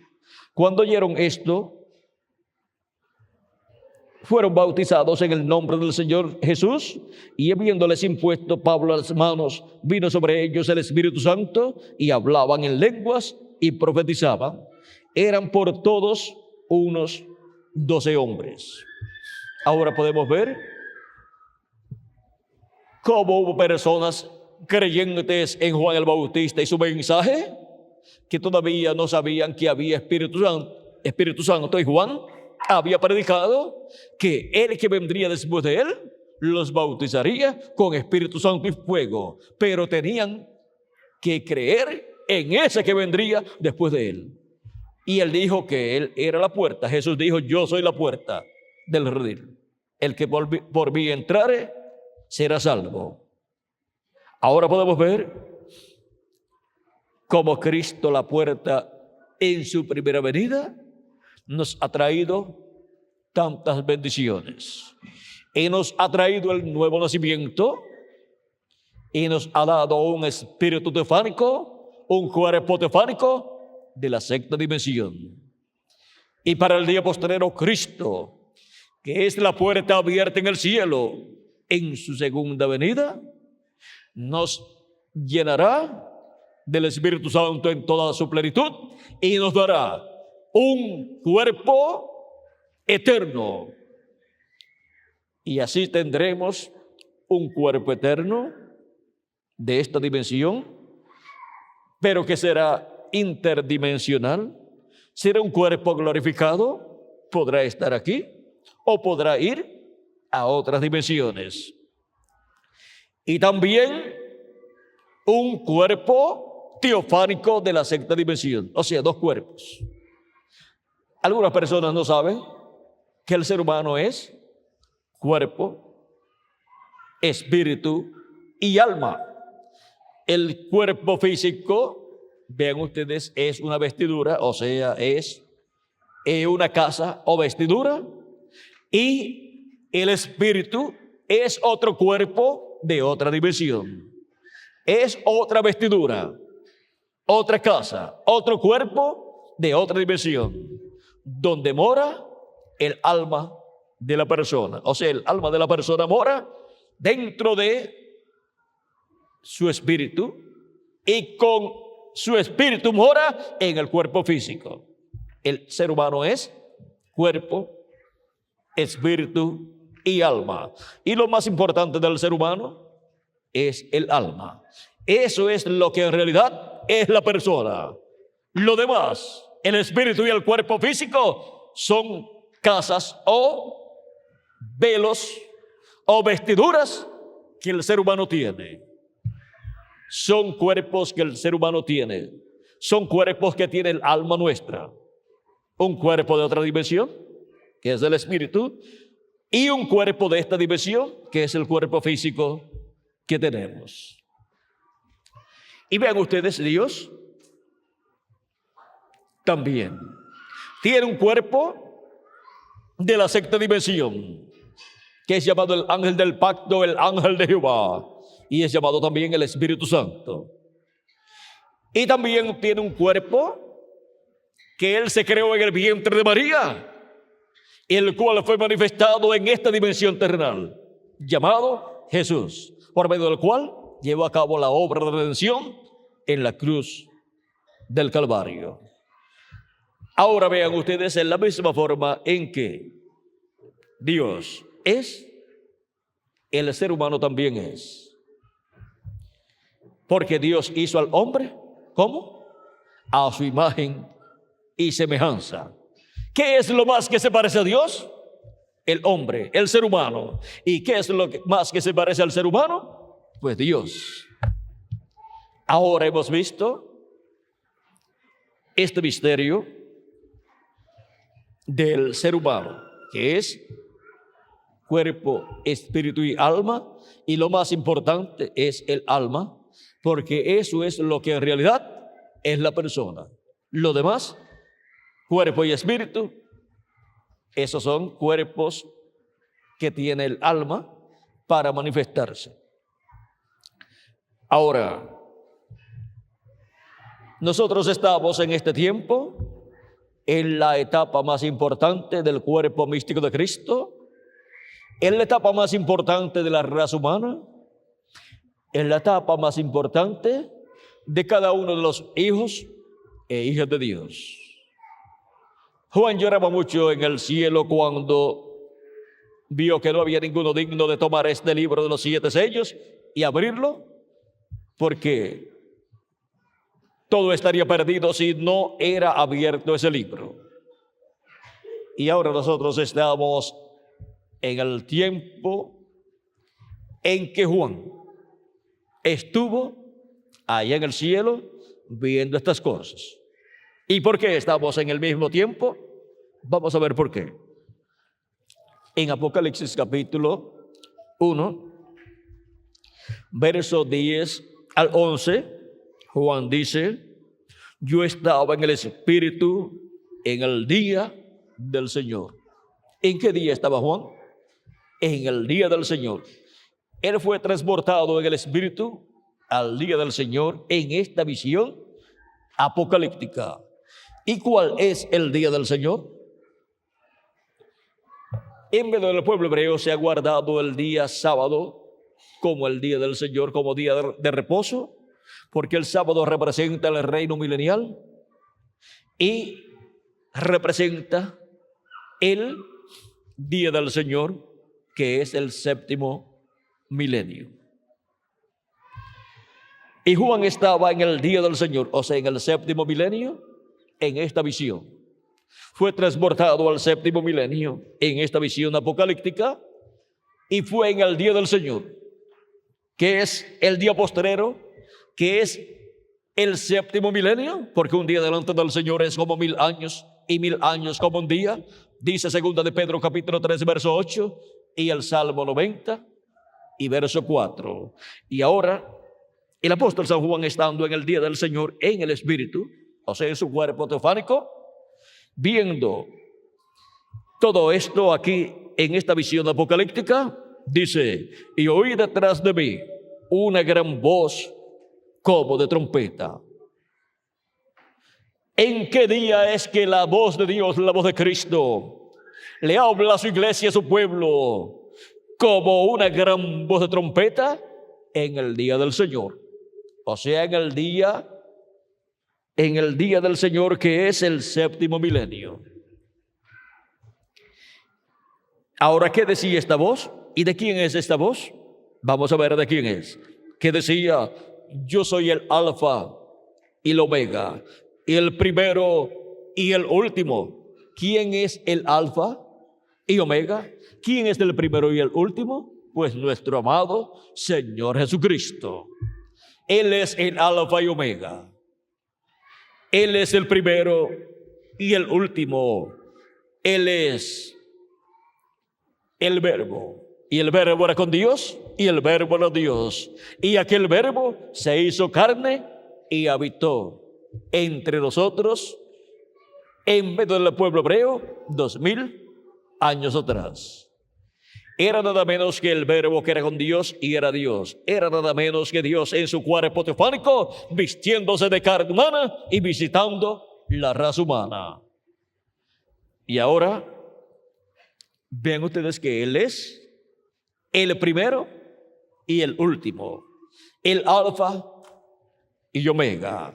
Cuando oyeron esto, fueron bautizados en el nombre del Señor Jesús, y habiéndoles impuesto Pablo las manos, vino sobre ellos el Espíritu Santo, y hablaban en lenguas y profetizaban. Eran por todos unos 12 hombres. Ahora podemos ver cómo hubo personas creyentes en Juan el Bautista y su mensaje, que todavía no sabían que había Espíritu Santo, y Juan había predicado que el que vendría después de él los bautizaría con Espíritu Santo y fuego, pero tenían que creer en ese que vendría después de él. Y él dijo que él era la puerta. Jesús dijo: yo soy la puerta del redil. El que por mí entrare será salvo. Ahora podemos ver cómo Cristo, la puerta, en su primera venida nos ha traído tantas bendiciones, y nos ha traído el nuevo nacimiento, y nos ha dado un espíritu teofánico, un cuerpo teofánico de la sexta dimensión. Y para el día postrero, Cristo, que es la puerta abierta en el cielo, en su segunda venida nos llenará del Espíritu Santo en toda su plenitud, y nos dará un cuerpo eterno. Y así tendremos un cuerpo eterno de esta dimensión, pero que será interdimensional. Será un cuerpo glorificado, podrá estar aquí o podrá ir a otras dimensiones. Y también un cuerpo teofánico de la sexta dimensión, o sea, 2 cuerpos. Algunas personas no saben que el ser humano es cuerpo, espíritu y alma. El cuerpo físico, vean ustedes, es una vestidura, o sea, es una casa o vestidura, y el espíritu es otro cuerpo de otra dimensión. Es otra vestidura, otra casa, otro cuerpo de otra dimensión, donde mora el alma de la persona. O sea, el alma de la persona mora dentro de su espíritu, y con su espíritu mora en el cuerpo físico. El ser humano es cuerpo, espíritu y alma. Y lo más importante del ser humano es el alma. Eso es lo que en realidad es la persona. Lo demás, el espíritu y el cuerpo físico, son casas o velos o vestiduras que el ser humano tiene. Son cuerpos que el ser humano tiene. Son cuerpos que tiene el alma nuestra. Un cuerpo de otra dimensión, que es el espíritu, y un cuerpo de esta dimensión, que es el cuerpo físico que tenemos. Y vean ustedes, Dios también tiene un cuerpo de la sexta dimensión, que es llamado el ángel del pacto, el ángel de Jehová, y es llamado también el Espíritu Santo. Y también tiene un cuerpo que él se creó en el vientre de María, el cual fue manifestado en esta dimensión terrenal, llamado Jesús, por medio del cual llevó a cabo la obra de redención en la cruz del Calvario. Ahora vean ustedes, en la misma forma en que Dios es, el ser humano también es. Porque Dios hizo al hombre, ¿cómo? A su imagen y semejanza. ¿Qué es lo más que se parece a Dios? El hombre, el ser humano. ¿Y qué es lo más que se parece al ser humano? Pues Dios. Ahora hemos visto este misterio del ser humano, que es cuerpo, espíritu y alma, y lo más importante es el alma, porque eso es lo que en realidad es la persona. Lo demás, cuerpo y espíritu, esos son cuerpos que tiene el alma para manifestarse. Ahora, Nosotros estamos en este tiempo en la etapa más importante del cuerpo místico de Cristo, en la etapa más importante de la raza humana, en la etapa más importante de cada uno de los hijos e hijas de Dios. Juan lloraba mucho en el cielo cuando vio que no había ninguno digno de tomar este libro de los 7 sellos y abrirlo, porque todo estaría perdido si no era abierto ese libro. Y ahora nosotros estamos en el tiempo en que Juan estuvo allá en el cielo viendo estas cosas. ¿Y por qué estamos en el mismo tiempo? Vamos a ver por qué. En Apocalipsis capítulo 1, verso 10 al 11, Juan dice: yo estaba en el Espíritu en el día del Señor. ¿En qué día estaba Juan? En el día del Señor. Él fue transportado en el Espíritu al día del Señor en esta visión apocalíptica. ¿Y cuál es el día del Señor? En medio del pueblo hebreo se ha guardado el día sábado como el día del Señor, como día de reposo, porque el sábado representa el reino milenial y representa el día del Señor, que es el 7º milenio. Y Juan estaba en el día del Señor, o sea, en el 7º milenio, en esta visión. Fue transportado al 7º milenio en esta visión apocalíptica y fue en el día del Señor, que es el día postrero, que es el 7º milenio, porque un día delante del Señor es como 1000 años y 1000 años como un día. Dice 2 de Pedro capítulo 3 verso 8 y el Salmo 90 y verso 4. Y ahora el apóstol San Juan, estando en el día del Señor en el Espíritu, o sea, en su cuerpo teofánico, viendo todo esto aquí en esta visión apocalíptica, dice: y oí detrás de mí una gran voz como de trompeta. ¿En qué día es que la voz de Dios, la voz de Cristo, le habla a su iglesia, a su pueblo, como una gran voz de trompeta? En el día del Señor, o sea, en el día del Señor, que es el 7º milenio. Ahora, ¿qué decía esta voz? ¿Y de quién es esta voz? Vamos a ver de quién es. Que decía: yo soy el alfa y el omega, y el primero y el último. ¿Quién es el alfa y omega? ¿Quién es el primero y el último? Pues nuestro amado Señor Jesucristo. Él es el alfa y omega. Él es el primero y el último. Él es el Verbo. Y el Verbo era con Dios, y el Verbo era Dios. Y aquel Verbo se hizo carne y habitó entre nosotros, en medio del pueblo hebreo, 2000 años atrás. Era nada menos que el Verbo que era con Dios y era Dios. Era nada menos que Dios en su cuerpo teofánico, vistiéndose de carne humana y visitando la raza humana. Y ahora, vean ustedes que Él es el primero y el último, el alfa y omega.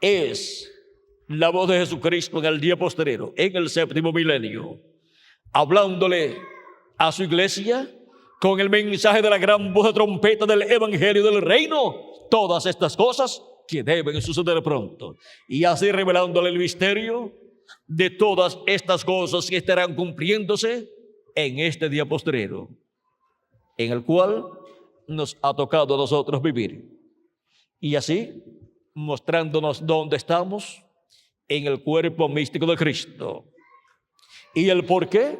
Es la voz de Jesucristo en el día postrero, en el 7º milenio, hablándole a su iglesia con el mensaje de la gran voz de trompeta del evangelio del reino. Todas estas cosas que deben suceder pronto, y así revelándole el misterio de todas estas cosas que estarán cumpliéndose en este día postrero, en el cual nos ha tocado a nosotros vivir. Y así, mostrándonos dónde estamos en el cuerpo místico de Cristo y el por qué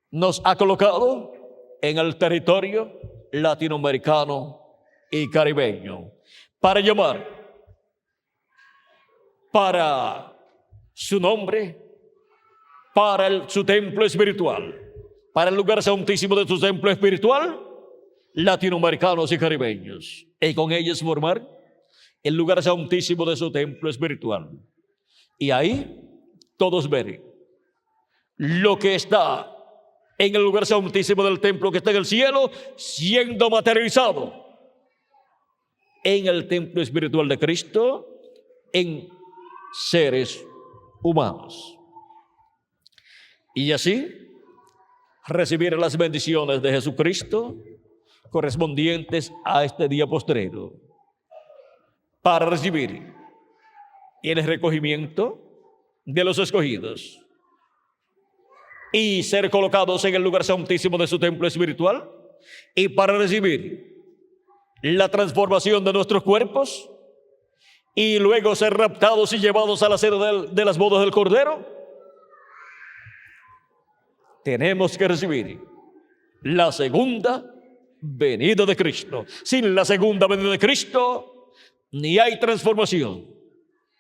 nos ha colocado en el territorio latinoamericano y caribeño, para llamar para su nombre, para su templo espiritual, para el lugar santísimo de su templo espiritual, latinoamericanos y caribeños, y con ellos formar el lugar santísimo de su templo espiritual. Y ahí todos ven lo que está en el lugar santísimo del templo que está en el cielo, siendo materializado en el templo espiritual de Cristo, en seres humanos. Y así recibir las bendiciones de Jesucristo correspondientes a este día postrero, para recibir el recogimiento de los escogidos y ser colocados en el lugar santísimo de su templo espiritual, y para recibir la transformación de nuestros cuerpos y luego ser raptados y llevados a la cena de las bodas del Cordero. Tenemos que recibir la segunda venida de Cristo. Sin la segunda venida de Cristo, ni hay transformación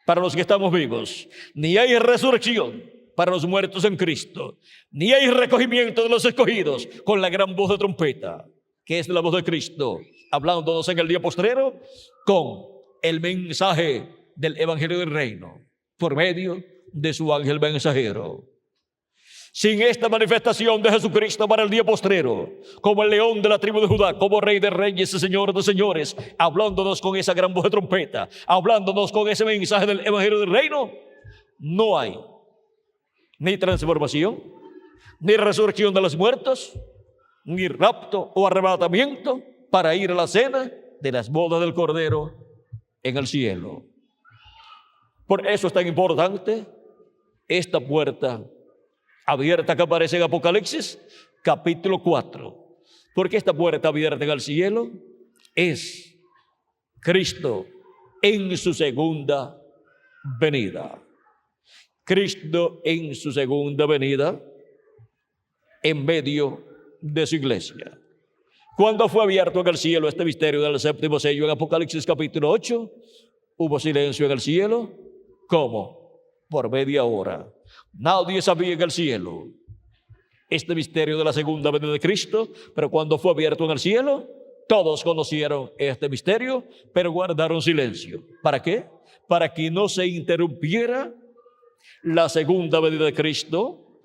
para los que estamos vivos, ni hay resurrección para los muertos en Cristo, ni hay recogimiento de los escogidos con la gran voz de trompeta, que es la voz de Cristo, hablándonos en el día postrero con el mensaje del Evangelio del Reino, por medio de su ángel mensajero. Sin esta manifestación de Jesucristo para el día postrero, como el león de la tribu de Judá, como Rey de reyes y Señor de señores, hablándonos con esa gran voz de trompeta, hablándonos con ese mensaje del Evangelio del Reino, no hay ni transformación, ni resurrección de los muertos, ni rapto o arrebatamiento para ir a la cena de las bodas del Cordero en el cielo. Por eso es tan importante esta puerta abierta que aparece en Apocalipsis capítulo 4, porque esta puerta abierta en el cielo es Cristo en su segunda venida. Cristo en su segunda venida en medio de su iglesia. Cuando fue abierto en el cielo este misterio del séptimo sello en Apocalipsis capítulo 8, hubo silencio en el cielo. ¿Cómo? Por media hora. Nadie sabía en el cielo este misterio de la segunda venida de Cristo, pero cuando fue abierto en el cielo, todos conocieron este misterio, pero guardaron silencio. ¿Para qué? Para que no se interrumpiera la segunda venida de Cristo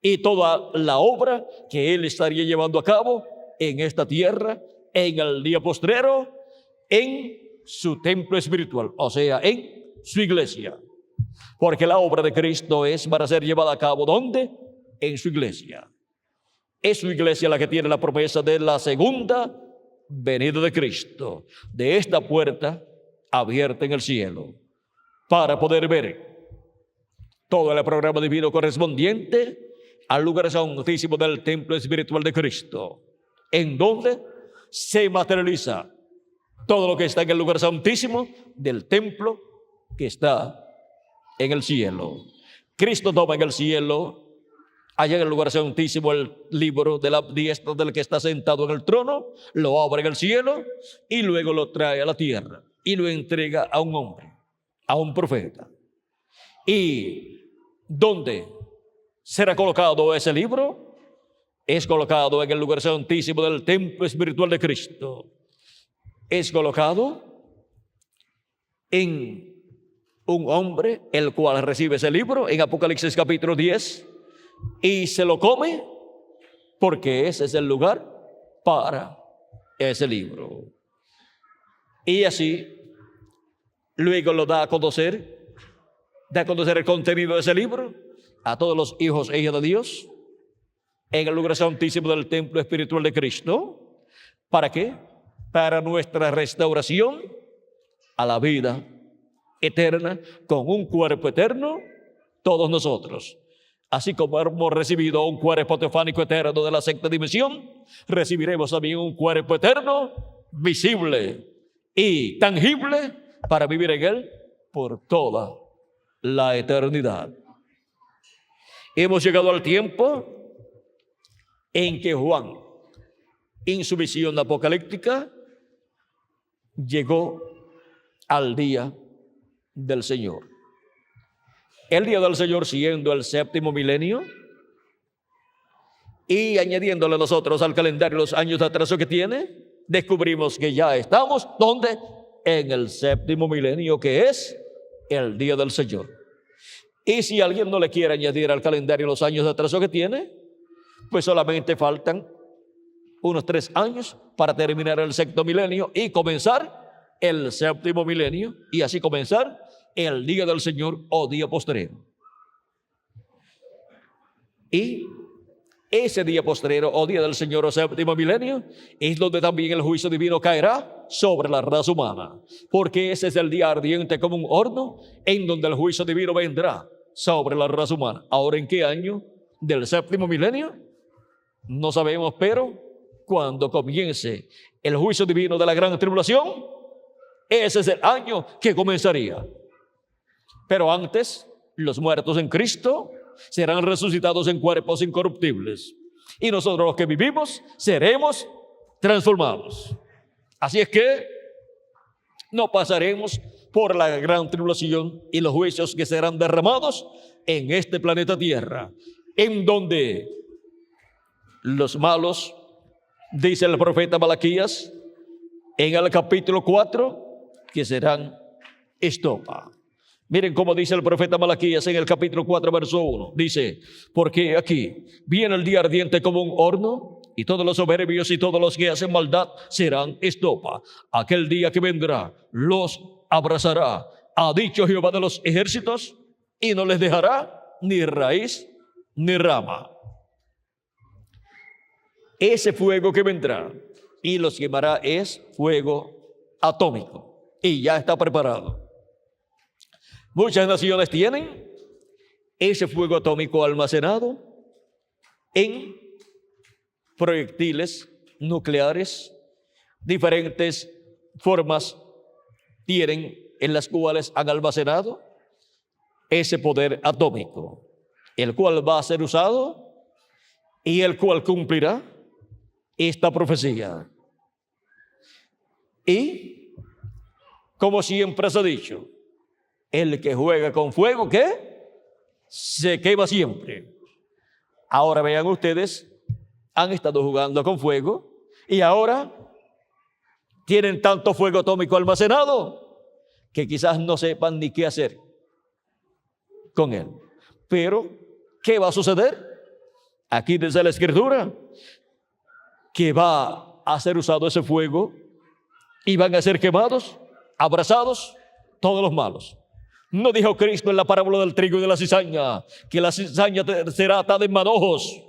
y toda la obra que Él estaría llevando a cabo en esta tierra, en el día postrero, en su templo espiritual, o sea, en su iglesia. Porque la obra de Cristo es para ser llevada a cabo, ¿dónde? En su iglesia. Es su iglesia la que tiene la promesa de la segunda venida de Cristo, de esta puerta abierta en el cielo, para poder ver todo el programa divino correspondiente al lugar santísimo del templo espiritual de Cristo, en donde se materializa todo lo que está en el lugar santísimo del templo que está en el cielo. Cristo toma en el cielo, allá en el lugar santísimo, el libro de la diestra del que está sentado en el trono, lo abre en el cielo y luego lo trae a la tierra y lo entrega a un hombre, a un profeta. ¿Y dónde será colocado ese libro? Es colocado en el lugar santísimo del templo espiritual de Cristo. Es colocado en un hombre, el cual recibe ese libro en Apocalipsis capítulo 10 y se lo come, porque ese es el lugar para ese libro. Y así luego lo da a conocer el contenido de ese libro a todos los hijos e hijas de Dios en el lugar santísimo del templo espiritual de Cristo. ¿Para qué? Para nuestra restauración a la vida eterna, con un cuerpo eterno, todos nosotros. Así como hemos recibido un cuerpo teofánico eterno de la sexta dimensión, recibiremos también un cuerpo eterno, visible y tangible, para vivir en él por toda la eternidad. Hemos llegado al tiempo en que Juan, en su visión apocalíptica, llegó al día del Señor. El día del Señor siendo el séptimo milenio y añadiéndole nosotros al calendario los años de atraso que tiene, descubrimos que ya estamos, ¿dónde? en el séptimo milenio, que es el día del Señor. Y si alguien no le quiere añadir al calendario los años de atraso que tiene, pues solamente faltan unos 3 años para terminar el sexto milenio y comenzar el séptimo milenio, y así comenzar el día del Señor o día postrero. Y ese día postrero o día del Señor o séptimo milenio es donde también el juicio divino caerá sobre la raza humana, porque ese es el día ardiente como un horno en donde el juicio divino vendrá sobre la raza humana. Ahora, ¿en qué año del séptimo milenio? No sabemos, pero cuando comience el juicio divino de la gran tribulación, ese es el año que comenzaría. Pero antes, los muertos en Cristo serán resucitados en cuerpos incorruptibles, y nosotros los que vivimos seremos transformados. Así es que no pasaremos por la gran tribulación y los juicios que serán derramados en este planeta Tierra, en donde los malos, dice el profeta Malaquías en el capítulo 4, que serán estopa. Miren cómo dice el profeta Malaquías en el capítulo 4, verso 1. Dice: porque aquí viene el día ardiente como un horno, y todos los soberbios y todos los que hacen maldad serán estopa. Aquel día que vendrá los abrazará, ha dicho Jehová de los ejércitos, y no les dejará ni raíz ni rama. Ese fuego que vendrá y los quemará es fuego atómico, y ya está preparado. Muchas naciones tienen ese fuego atómico almacenado en proyectiles nucleares. Diferentes formas tienen en las cuales han almacenado ese poder atómico, el cual va a ser usado y el cual cumplirá esta profecía. Y como siempre se ha dicho, el que juega con fuego, ¿qué? Se quema siempre. Ahora vean ustedes, han estado jugando con fuego y ahora tienen tanto fuego atómico almacenado que quizás no sepan ni qué hacer con él. Pero, ¿qué va a suceder? Aquí dice la Escritura que va a ser usado ese fuego y van a ser quemados, abrazados todos los malos. ¿No dijo Cristo en la parábola del trigo y de la cizaña que la cizaña será atada en manojos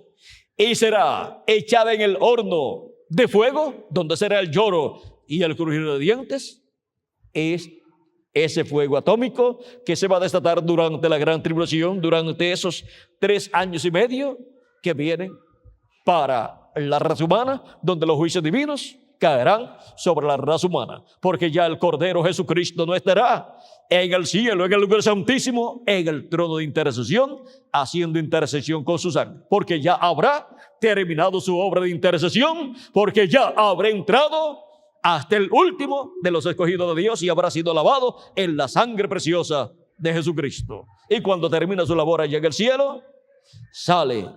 y será echada en el horno de fuego, donde será el lloro y el crujir de dientes? Es ese fuego atómico que se va a desatar durante la gran tribulación, durante esos 3 años y medio que vienen para la raza humana, donde los juicios divinos caerán sobre la raza humana, porque ya el Cordero Jesucristo no estará en el cielo, en el lugar santísimo, en el trono de intercesión, haciendo intercesión con su sangre, porque ya habrá terminado su obra de intercesión, porque ya habrá entrado hasta el último de los escogidos de Dios y habrá sido lavado en la sangre preciosa de Jesucristo. Y cuando termina su labor allá en el cielo, sale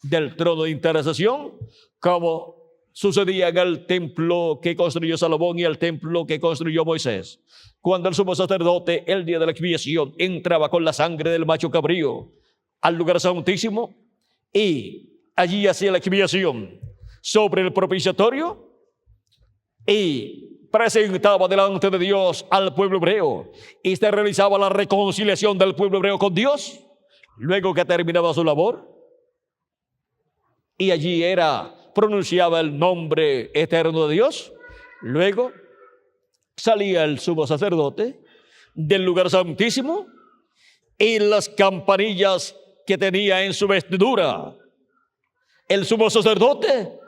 del trono de intercesión, como sucedía en el templo que construyó Salomón y el templo que construyó Moisés. Cuando el sumo sacerdote, el día de la expiación, entraba con la sangre del macho cabrío al lugar santísimo y allí hacía la expiación sobre el propiciatorio y presentaba delante de Dios al pueblo hebreo y se realizaba la reconciliación del pueblo hebreo con Dios luego que terminaba su labor, y allí pronunciaba el nombre eterno de Dios. Luego salía el sumo sacerdote del lugar santísimo y las campanillas que tenía en su vestidura el sumo sacerdote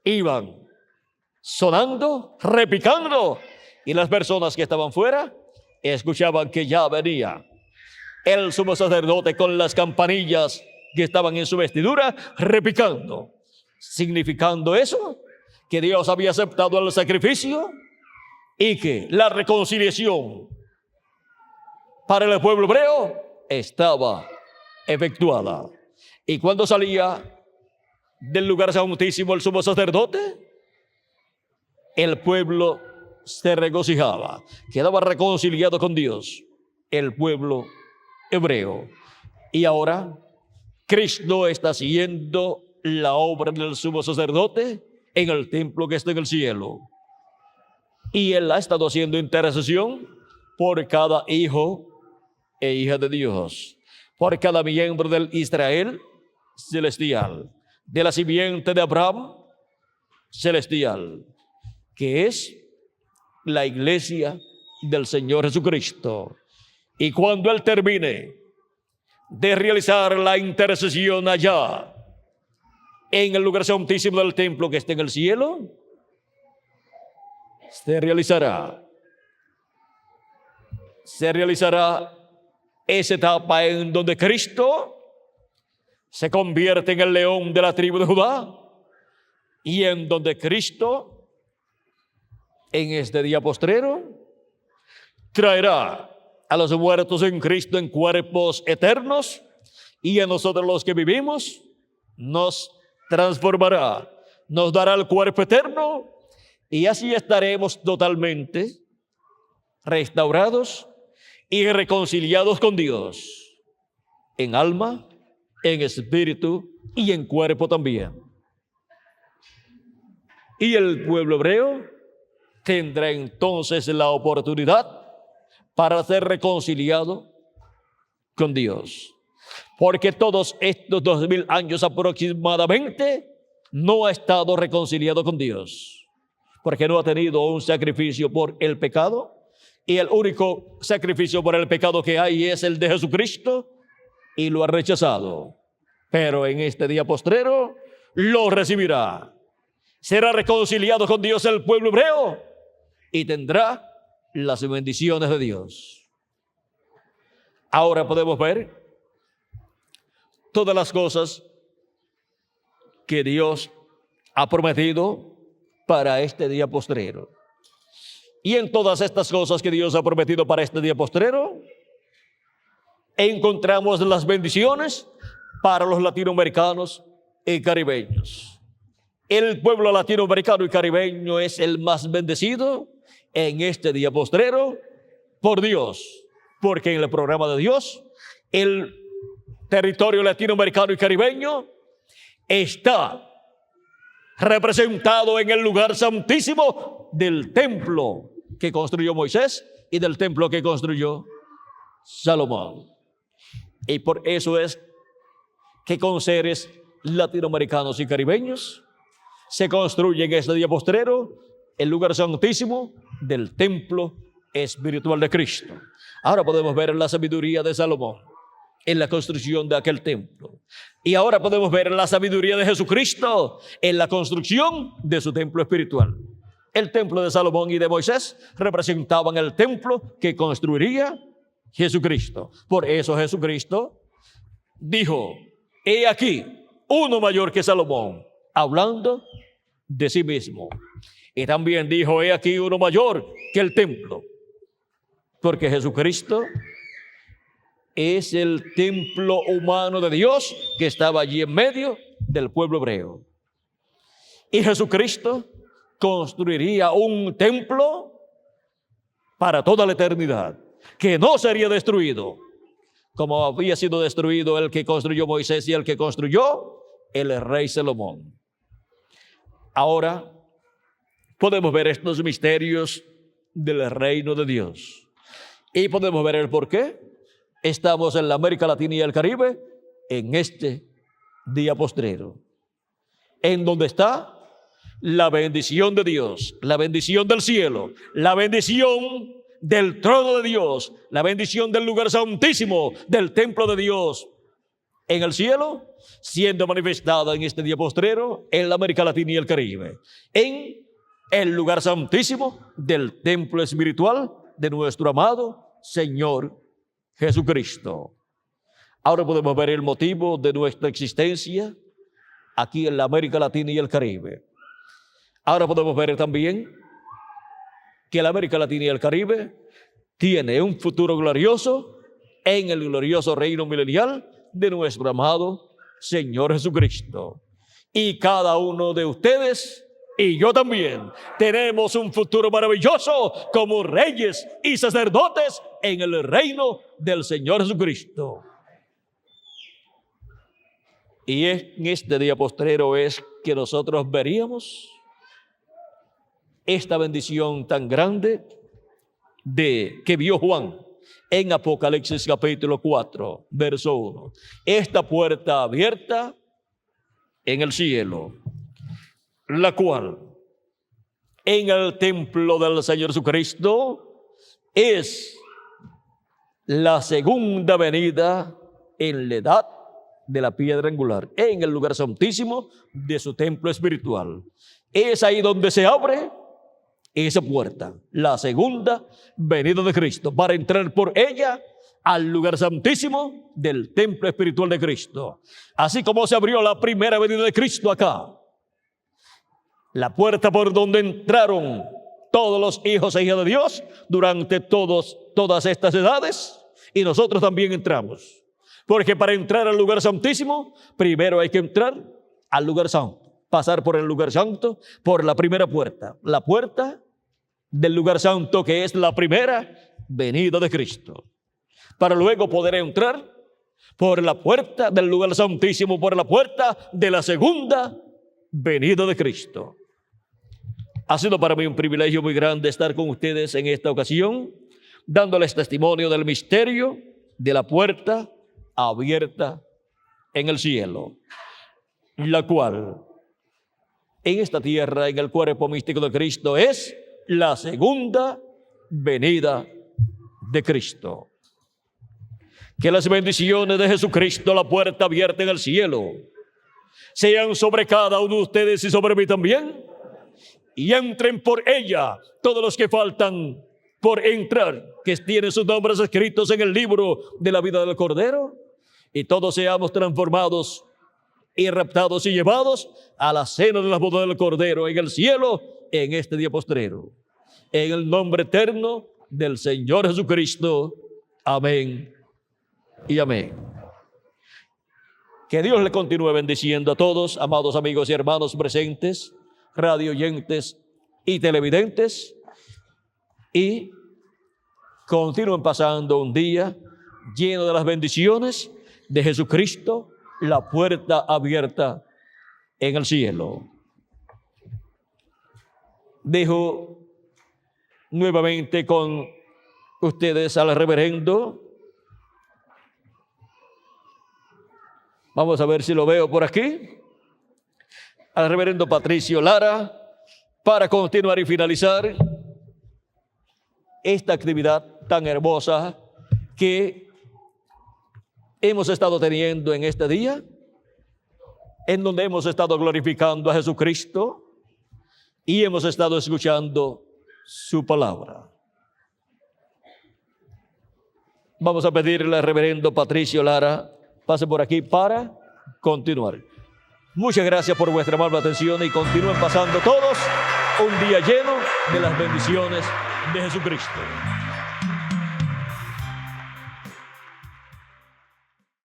iban sonando, repicando, y las personas que estaban fuera escuchaban que ya venía el sumo sacerdote con las campanillas que estaban en su vestidura repicando, significando eso, que Dios había aceptado el sacrificio y que la reconciliación para el pueblo hebreo estaba efectuada. Y cuando salía del lugar santísimo el sumo sacerdote, el pueblo se regocijaba, quedaba reconciliado con Dios, el pueblo hebreo. Y ahora Cristo está haciendo la obra del sumo sacerdote en el templo que está en el cielo. Y Él ha estado haciendo intercesión por cada hijo e hija de Dios, por cada miembro del Israel celestial, de la simiente de Abraham celestial, que es la iglesia del Señor Jesucristo. Y cuando Él termine de realizar la intercesión allá, en el lugar santísimo del templo que está en el cielo, se realizará esa etapa en donde Cristo se convierte en el león de la tribu de Judá, y en donde Cristo en este día postrero traerá a los muertos en Cristo en cuerpos eternos, y a nosotros los que vivimos nos transformará, nos dará el cuerpo eterno, y así estaremos totalmente restaurados y reconciliados con Dios, en alma, en espíritu y en cuerpo también. Y el pueblo hebreo tendrá entonces la oportunidad para ser reconciliado con Dios, porque todos estos 2000 años aproximadamente no ha estado reconciliado con Dios, porque no ha tenido un sacrificio por el pecado, y el único sacrificio por el pecado que hay es el de Jesucristo, y lo ha rechazado. Pero en este día postrero lo recibirá. Será reconciliado con Dios el pueblo hebreo y tendrá las bendiciones de Dios. Ahora podemos ver todas las cosas que Dios ha prometido para este día postrero. Y en todas estas cosas que Dios ha prometido para este día postrero, encontramos las bendiciones para los latinoamericanos y caribeños. El pueblo latinoamericano y caribeño es el más bendecido en este día postrero por Dios, porque en el programa de Dios, el territorio latinoamericano y caribeño está representado en el lugar santísimo del templo que construyó Moisés y del templo que construyó Salomón. Y por eso es que con seres latinoamericanos y caribeños se construye en este día postrero el lugar santísimo del templo espiritual de Cristo. Ahora podemos ver la sabiduría de Salomón en la construcción de aquel templo. Y ahora podemos ver la sabiduría de Jesucristo en la construcción de su templo espiritual. El templo de Salomón y de Moisés representaban el templo que construiría Jesucristo. Por eso Jesucristo dijo: he aquí uno mayor que Salomón, hablando de sí mismo. Y también dijo: he aquí uno mayor que el templo, porque Jesucristo es el templo humano de Dios que estaba allí en medio del pueblo hebreo. Y Jesucristo construiría un templo para toda la eternidad, que no sería destruido, como había sido destruido el que construyó Moisés y el que construyó el rey Salomón. Ahora podemos ver estos misterios del reino de Dios y podemos ver el por qué estamos en la América Latina y el Caribe en este día postrero, en donde está la bendición de Dios, la bendición del cielo, la bendición del trono de Dios, la bendición del lugar santísimo, del templo de Dios en el cielo, siendo manifestada en este día postrero en la América Latina y el Caribe, en el lugar santísimo del templo espiritual de nuestro amado Señor Jesucristo. Ahora podemos ver el motivo de nuestra existencia aquí en la América Latina y el Caribe. Ahora podemos ver también que la América Latina y el Caribe tiene un futuro glorioso en el glorioso reino milenial de nuestro amado Señor Jesucristo. Y cada uno de ustedes y yo también tenemos un futuro maravilloso como reyes y sacerdotes en el reino del Señor Jesucristo. Y en este día postrero es que nosotros veríamos esta bendición tan grande que vio Juan en Apocalipsis capítulo 4, verso 1. Esta puerta abierta en el cielo, la cual en el templo del Señor Jesucristo es la segunda venida en la edad de la piedra angular, en el lugar santísimo de su templo espiritual. Es ahí donde se abre esa puerta, la segunda venida de Cristo, para entrar por ella al lugar santísimo del templo espiritual de Cristo. Así como se abrió la primera venida de Cristo acá, la puerta por donde entraron todos los hijos e hijas de Dios durante todas estas edades, y nosotros también entramos. Porque para entrar al lugar santísimo, primero hay que entrar al lugar santo, pasar por el lugar santo, por la primera puerta, la puerta del lugar santo, que es la primera venida de Cristo, para luego poder entrar por la puerta del lugar santísimo, por la puerta de la segunda venida de Cristo. Ha sido para mí un privilegio muy grande estar con ustedes en esta ocasión, dándoles testimonio del misterio de la puerta abierta en el cielo, la cual en esta tierra, en el cuerpo místico de Cristo, es la segunda venida de Cristo. Que las bendiciones de Jesucristo, la puerta abierta en el cielo, sean sobre cada uno de ustedes y sobre mí también, y entren por ella todos los que faltan por entrar, que tienen sus nombres escritos en el libro de la vida del Cordero, y todos seamos transformados y raptados y llevados a la cena de la boda del Cordero en el cielo en este día postrero. En el nombre eterno del Señor Jesucristo. Amén y amén. Que Dios le continúe bendiciendo a todos, amados amigos y hermanos presentes, radio oyentes y televidentes, y continúen pasando un día lleno de las bendiciones de Jesucristo, la puerta abierta en el cielo. Dejo nuevamente con ustedes al reverendo. Vamos a ver si lo veo por aquí. Al reverendo Patricio Lara, para continuar y finalizar esta actividad tan hermosa que hemos estado teniendo en este día, en donde hemos estado glorificando a Jesucristo y hemos estado escuchando su palabra. Vamos a pedirle al reverendo Patricio Lara, pase por aquí para continuar. Muchas gracias por vuestra amable atención y continúen pasando todos un día lleno de las bendiciones de Jesucristo.